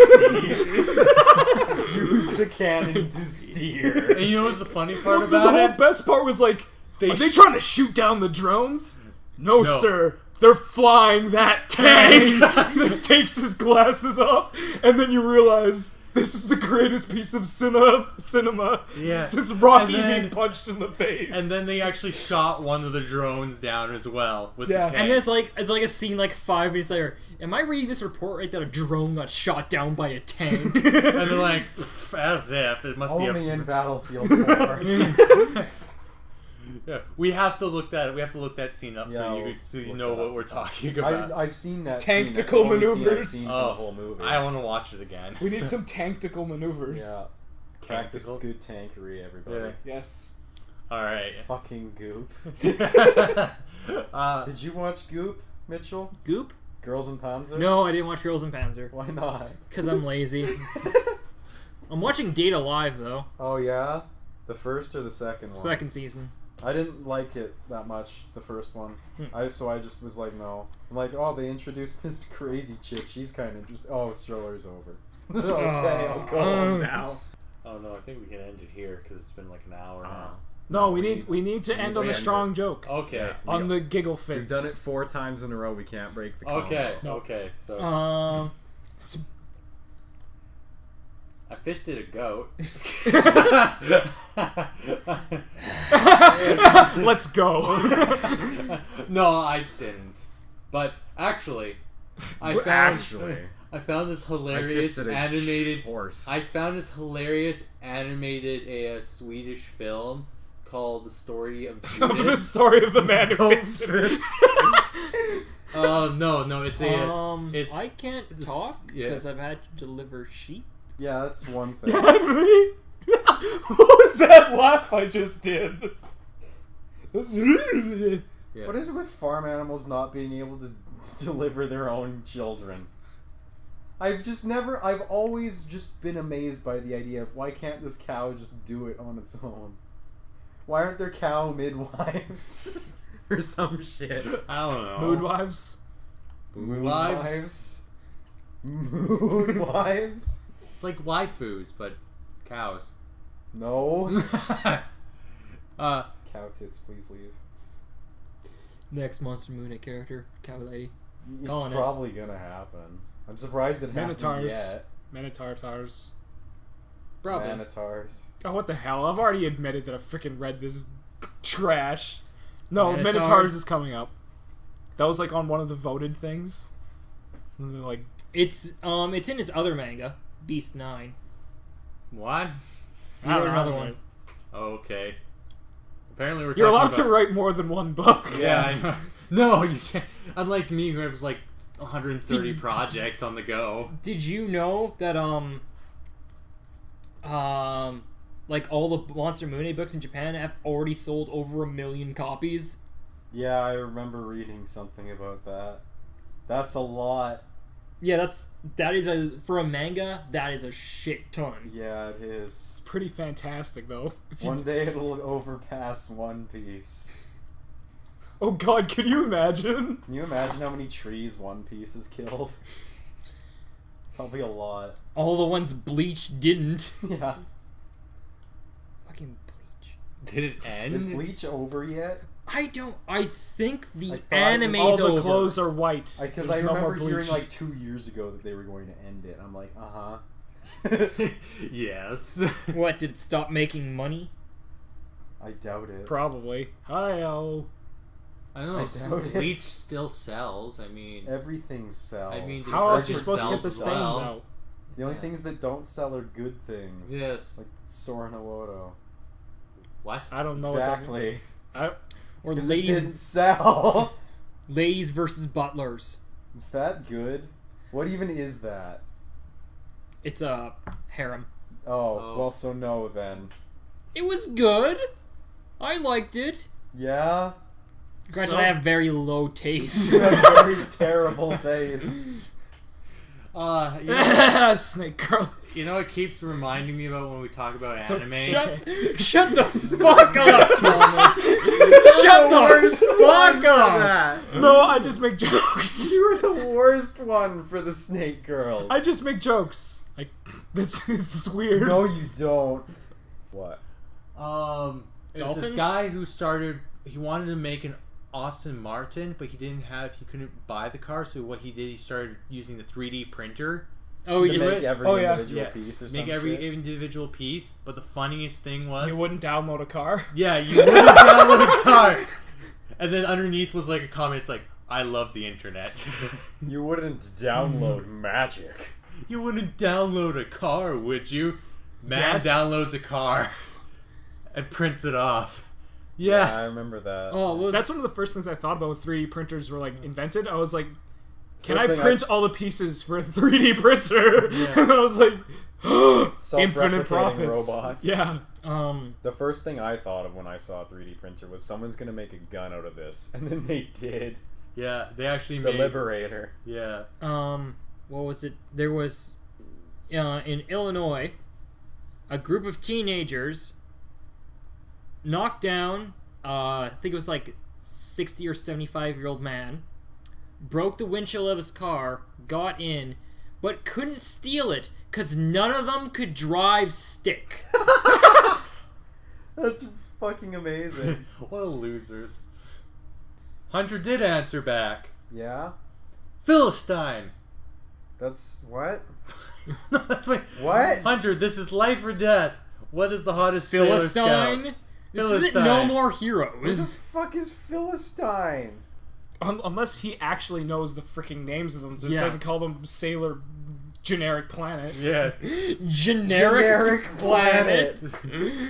use the cannon to steer. And you know what's the funny part about the it? The best part was are they trying to shoot down the drones? No, sir. They're flying that tank that takes his glasses off, and then you realize this is the greatest piece of cinema since Rocky being punched in the face. And then they actually shot one of the drones down as well with the tank. And then it's like a scene 5 minutes later. Am I reading this report right that a drone got shot down by a tank? And they're like, as if it must be only in Battlefield 4. Yeah, we have to look that scene up so you know what we're talking about. I've seen that. Tactical maneuvers. The whole movie. I want to watch it again. We need some tactical maneuvers. Yeah. Practice Tactical. good tankery, everybody. Yeah. Yes. All right. Fucking Goop. uh, Did you watch Goop, Mitchell? Goop? Girls in Panzer? No, I didn't watch Girls in Panzer. Why not? Because I'm lazy. I'm watching Data Live, though. Oh, yeah? The first or the second one? Second season. I didn't like it that much, the first one. So I just was like, no. I'm like, oh, they introduced this crazy chick. She's kind of interesting. Oh, Strollers over. Okay, I'll go home now. oh no, I think we can end it here because it's been like an hour now. No, we need to end on to a end strong joke. Okay. Yeah. On the giggle fits. We've done it 4 times in a row. We can't break the combo. Okay. No. Okay. So I fisted a goat. Let's go. No, I didn't. But actually, I found this hilarious animated horse. I found this hilarious animated Swedish film called The Story of Of the Judas. story of the man who fisted No, it's it's I can't this- talk yeah. because I've had to deliver sheep. Yeah, that's one thing. What was that laugh I just did? yeah. What is it with farm animals not being able to deliver their own children? I've always just been amazed by the idea of why can't this cow just do it on its own? Why aren't there cow midwives? Or some shit. I don't know. Mood wives. Wives? Moon wives? It's like waifus, but cows. No. uh, Cow tits, please leave. Next Monster Moon character, Cow Lady. It's Calling it. probably gonna happen. I'm surprised it hasn't Minotaurs. yet. Minotaurs. Probably. Minotaurs. Oh, what the hell? I've already admitted that I freaking read this trash. No, Minotaurs. Minotaurs is coming up. That was like on one of the voted things. And they're like, It's in his other manga, Beast 9. what? He wrote another one. Okay. Apparently we're you're talking allowed to about... write more than one book. Yeah, I know. No, you can't. Unlike me, who has like 130 projects on the go. Did you know that like all the Monster Moon books in Japan have already sold over 1 million copies? Yeah, I remember reading something about that. That's a lot. Yeah, that is for a manga, that is a shit ton. Yeah, it It's is. pretty fantastic, though. If you One day it'll overpass One Piece. Oh god, could you imagine? Can you imagine how many trees One Piece has killed? Probably a lot. All the ones Bleach didn't. Yeah. Fucking Bleach. Did it end? Is Bleach over yet? I think the I thought anime's All the over. clothes are white. Because There's I no remember more hearing Bleach. like 2 years ago that they were going to end it. I'm like, uh-huh. Yes. What, did it stop making money? I doubt it. Probably. Hi-oh. I don't know. I doubt it. Bleach still sells. I mean, Everything sells. I mean, How else are you Detergent supposed to get the sells stains well. out? The only things that don't sell are good things. yes. Like Sora Nawoto. What? I don't know Exactly. Or 'Cause it ladies didn't sell. ladies versus butlers. Is that good? What even is that? It's a harem. Oh, well, so no then. It was good. I liked it. Yeah? Granted, So- I have very low taste. You have very terrible taste. You know, Snake girls. you know what keeps reminding me about when we talk about So- anime? Shut the fuck up, Thomas. Shut the fuck up. No, I just make jokes. You were the worst one for the Snake Girls. I just make jokes. Like, this is weird. No, you don't. What? There's this Dolphins? guy who started. He wanted to make an Aston Martin, but he couldn't buy the car. So what he did, he started using the 3D printer. Oh, we To just make every Oh, yeah. individual piece or make some every shit? individual piece. But the funniest thing was, You wouldn't download a car? yeah, you wouldn't download a car. And then underneath was like a comment. It's like, I love the internet. You wouldn't download magic. You wouldn't download a car, would you? Man Yes. downloads a car and prints it off. Yeah, Yes. I remember that. Oh, what was That's one of the first things I thought about when 3D printers were like invented. I was like, can First I thing print all the pieces for a 3D printer? Yeah. And I was like, Infinite Self-replicating profits. robots. Yeah. The first thing I thought of when I saw a 3D printer was someone's gonna make a gun out of this, and then they did. Yeah, they actually The made... Liberator. Yeah. What was it? There was in Illinois, a group of teenagers knocked down, I think it was like 60 or 75-year-old man, broke the windshield of his car, got in, but couldn't steal it because none of them could drive stick. That's fucking amazing. What a losers. Hunter did answer back. Yeah? Philistine. That's what? No, that's my... What? Hunter, this is life or death. What is the hottest Sailor Scout? Philistine? This isn't Philistine. No More Who the Heroes. fuck is Philistine? Unless he actually knows the freaking names of them, just Yeah. doesn't call them Sailor Generic Planet. Yeah. Generic planet.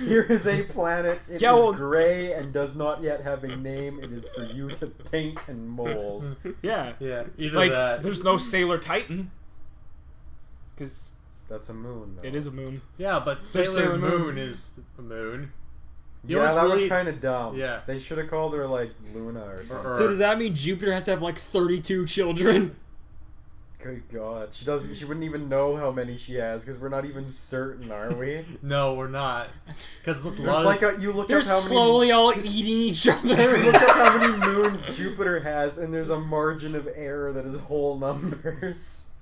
Here is a planet. It Yeah, well- is gray and does not yet have a name. It is for you to paint and mold. Yeah. Yeah, either Like, that. there's no Sailor Titan. Because That's a moon, though. it is a moon. Yeah, but There's Sailor Sailor Moon Moon. is a moon. You know Yeah, what's that was really- kind of dumb. Yeah. They should have called her, like, Luna or something. So does that mean Jupiter has to have like 32 children? Good God. She doesn't. She wouldn't even know how many she has, because we're not even certain, are we? No, we're not. Because look, a There's lot like of... you look They're up how many... slowly all eating each other. Look up how many moons Jupiter has, and there's a margin of error that is whole numbers.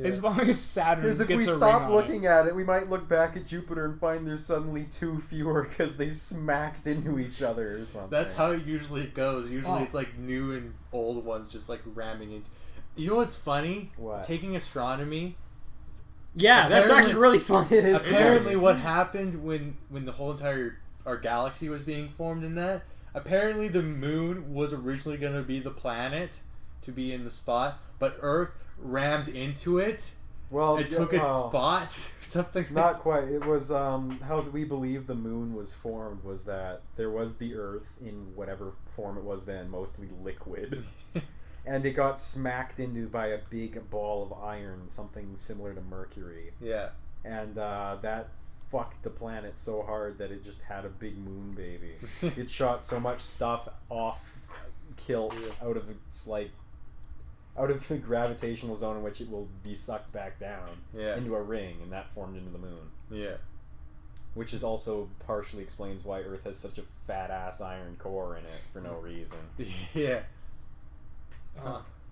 As long as Saturn Because gets if we a ring stop on looking at it, we might look back at Jupiter and find there's suddenly 2 fewer because they smacked into each other or something. That's how it usually goes. Usually Oh. it's like new and old ones just like ramming into... You know what's funny? What? Taking astronomy... Yeah, that's Apparently- actually really fun. It is Apparently funny. what happened when the whole entire... Our galaxy was being formed in that... Apparently the moon was originally going to be the planet to be in the spot, but Earth rammed into it. Well, It took its well, spot or something. Not quite. It was how we believe the moon was formed was that there was the Earth in whatever form it was then, mostly liquid, and it got smacked into by a big ball of iron, something similar to Mercury, Yeah. and that fucked the planet so hard that it just had a big moon baby. It shot so much stuff off kilt out of its out of the gravitational zone in which it will be sucked back down Yeah. into a ring, and that formed into the moon. Yeah. Which is also partially explains why Earth has such a fat ass iron core in it for no reason. Yeah.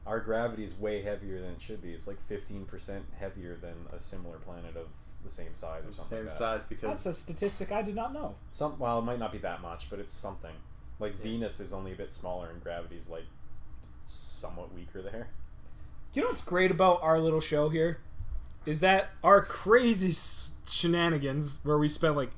Our gravity is way heavier than it should be. It's like 15% heavier than a similar planet of the same size or something Same like that. size because... That's a statistic I did not know. Well, it might not be that much, but it's something. Like Venus is only a bit smaller and gravity's like somewhat weaker there. You know what's great about our little show here? Is that our crazy shenanigans, where we spend like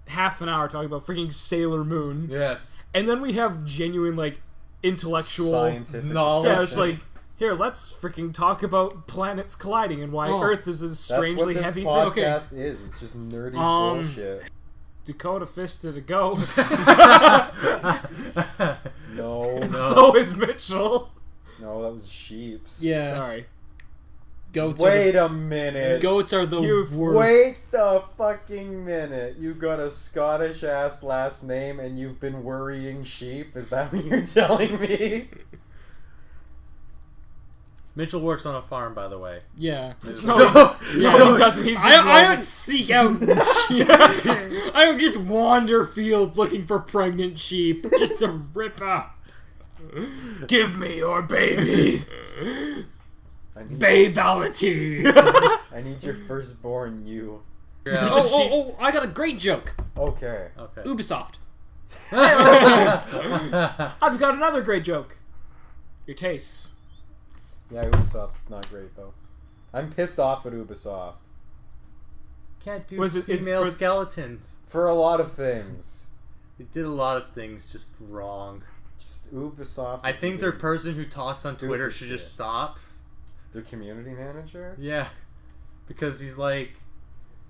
half an hour talking about freaking Sailor Moon, Yes. and then we have genuine like intellectual Scientific knowledge. Yeah, it's discussion. like, here, let's freaking talk about planets colliding and why Oh. Earth is a That's strangely what this heavy thing. podcast is. It's just nerdy bullshit. Dakota fisted a goat. No, And so is Mitchell. no, that was sheep's. Yeah. Sorry. Goats Wait are a minute. Goats are the You've- worst. Wait the fucking minute. You got a Scottish ass last name and you've been worrying sheep? Is that what you're telling me? Mitchell works on a farm, by the way. Yeah. No, So- no, he doesn't. He's just I roaming. don't seek out sheep. I don't just wander fields looking for pregnant sheep just to rip out. Give me your baby. I need, Babality. I need your firstborn, you. Yeah. Oh, I got a great joke. Okay. Okay. Ubisoft. I've got another great joke. Your tastes. Yeah, Ubisoft's not great, though. I'm pissed off at Ubisoft. Can't do Was it- is female for- skeletons. For a lot of things. They did a lot of things just wrong. Just Ubisoft. I is think their ridiculous. person who talks on Twitter Stupid should shit. just stop. Their community manager? Yeah, because he's like,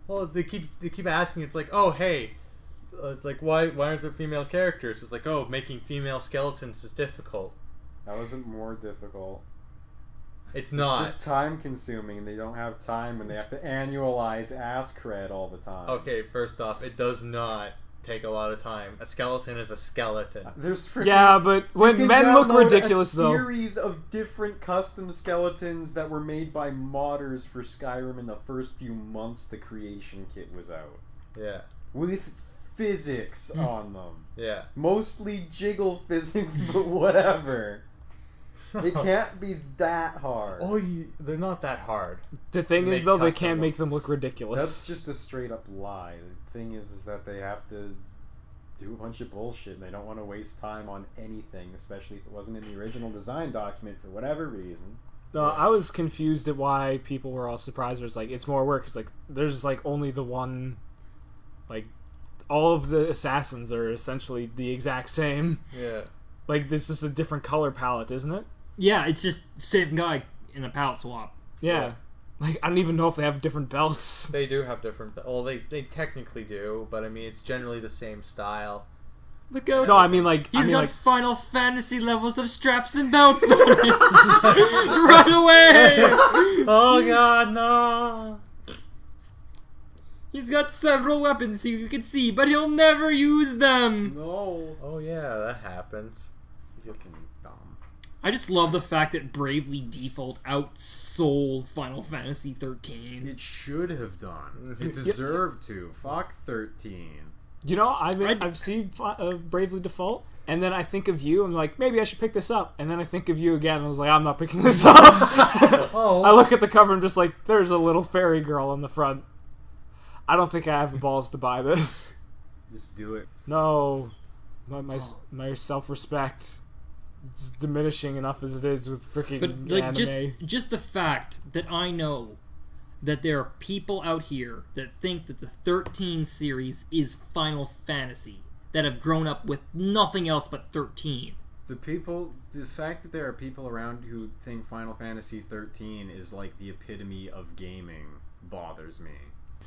well, they keep asking. It's like, oh hey, it's like why aren't there female characters? It's like, oh, making female skeletons is difficult. That wasn't more difficult. It's not. It's just time consuming, and they don't have time when they have to annualize ass cred all the time. Okay, first off, it does not take a lot of time. A skeleton is a skeleton. There's freaking... Yeah, but when men look ridiculous, a though. series of different custom skeletons that were made by modders for Skyrim in the first few months the creation kit was out. Yeah. With physics on them. Yeah. Mostly jiggle physics, but whatever. It can't be that hard. Oh, they're not that hard. The thing is, Make though, they custom can't make ones. them look ridiculous. That's just a straight up lie. The thing is that they have to do a bunch of bullshit and they don't want to waste time on anything, especially if it wasn't in the original design document for whatever reason. No, I was confused at why people were all surprised. But it's like, it's more work. It's like, there's like only the one, like, all of the assassins are essentially the exact same. Yeah. Like, this is a different color palette, isn't it? Yeah, it's just same guy in a palette swap. Yeah. Like, I don't even know if they have different belts. They do have different... Well, they technically do, but I mean, it's generally the same style. Look out. No, I mean, like... He's got like, Final Fantasy levels of straps and belts on him. Run away! Oh god, no! He's got several weapons so you can see, but he'll never use them. No. Oh yeah, that happens. Fucking dumb. I just love the fact that Bravely Default outsold Final Fantasy 13. It should have done. It deserved to. Fuck 13. you know, I've seen Bravely Default, and then I think of you, I'm like, maybe I should pick this up. And then I think of you again, and I was like, I'm not picking this up. Oh. I look at the cover and just like, there's a little fairy girl on the front. I don't think I have the balls to buy this. Just do it. No. My self-respect, it's diminishing enough as it is with freaking But like anime. just the fact that I know that there are people out here that think that the 13 series is Final Fantasy that have grown up with nothing else but 13. The fact that there are people around who think Final Fantasy 13 is like the epitome of gaming bothers me.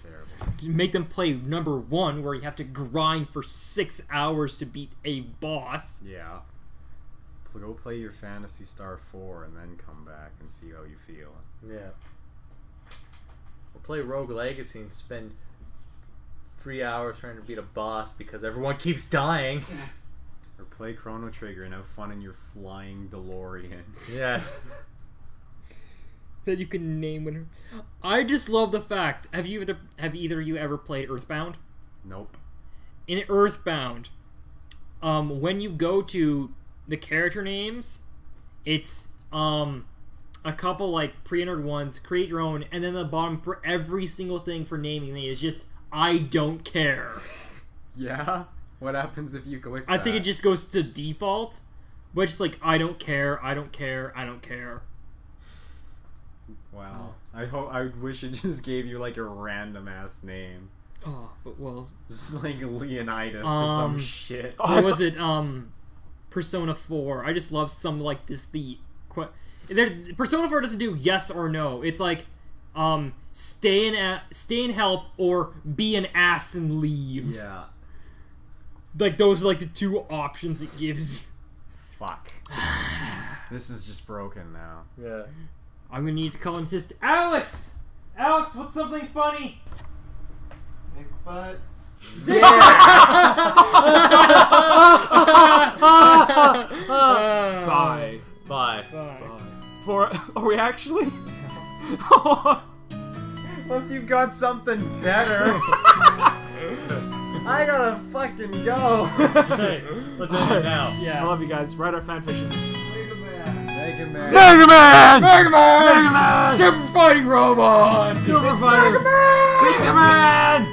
Terrible. To make them play number 1 where you have to grind for 6 hours to beat a boss. Yeah. Go play your Phantasy Star 4 and then come back and see how you feel. Yeah. Or play Rogue Legacy and spend 3 hours trying to beat a boss because everyone keeps dying. Or play Chrono Trigger and have fun in your flying DeLorean. Yes. That you can name when. I just love the fact. Have either of you ever played Earthbound? Nope. In Earthbound, when you go to the character names, it's a couple like pre-entered ones. Create your own, and then the bottom for every single thing for naming me is just I don't care. Yeah? What happens if you click I think it just goes to default, but it's like I don't care, I don't care, I don't care. Wow. I wish it just gave you like a random ass name. Oh, but well, Just like Leonidas or some shit. what was it? Persona 4. I just love some like this. Persona 4 doesn't do yes or no. It's like, stay and help or be an ass and leave. Yeah. Like those are like the 2 options it gives you. Fuck. This is just broken now. Yeah. I'm gonna need to call and assist Alex. Alex, what's something funny? Big butts. Bye. Bye. Bye. For are we actually? Unless you've got something better. I gotta fucking go. Okay, let's end it now. I Yeah. love you guys. Write our fanfictions. Mega Man. Mega Man. Mega Man! Mega Man! Mega Man! Super fighting robot! Super Fighter! Mega Man!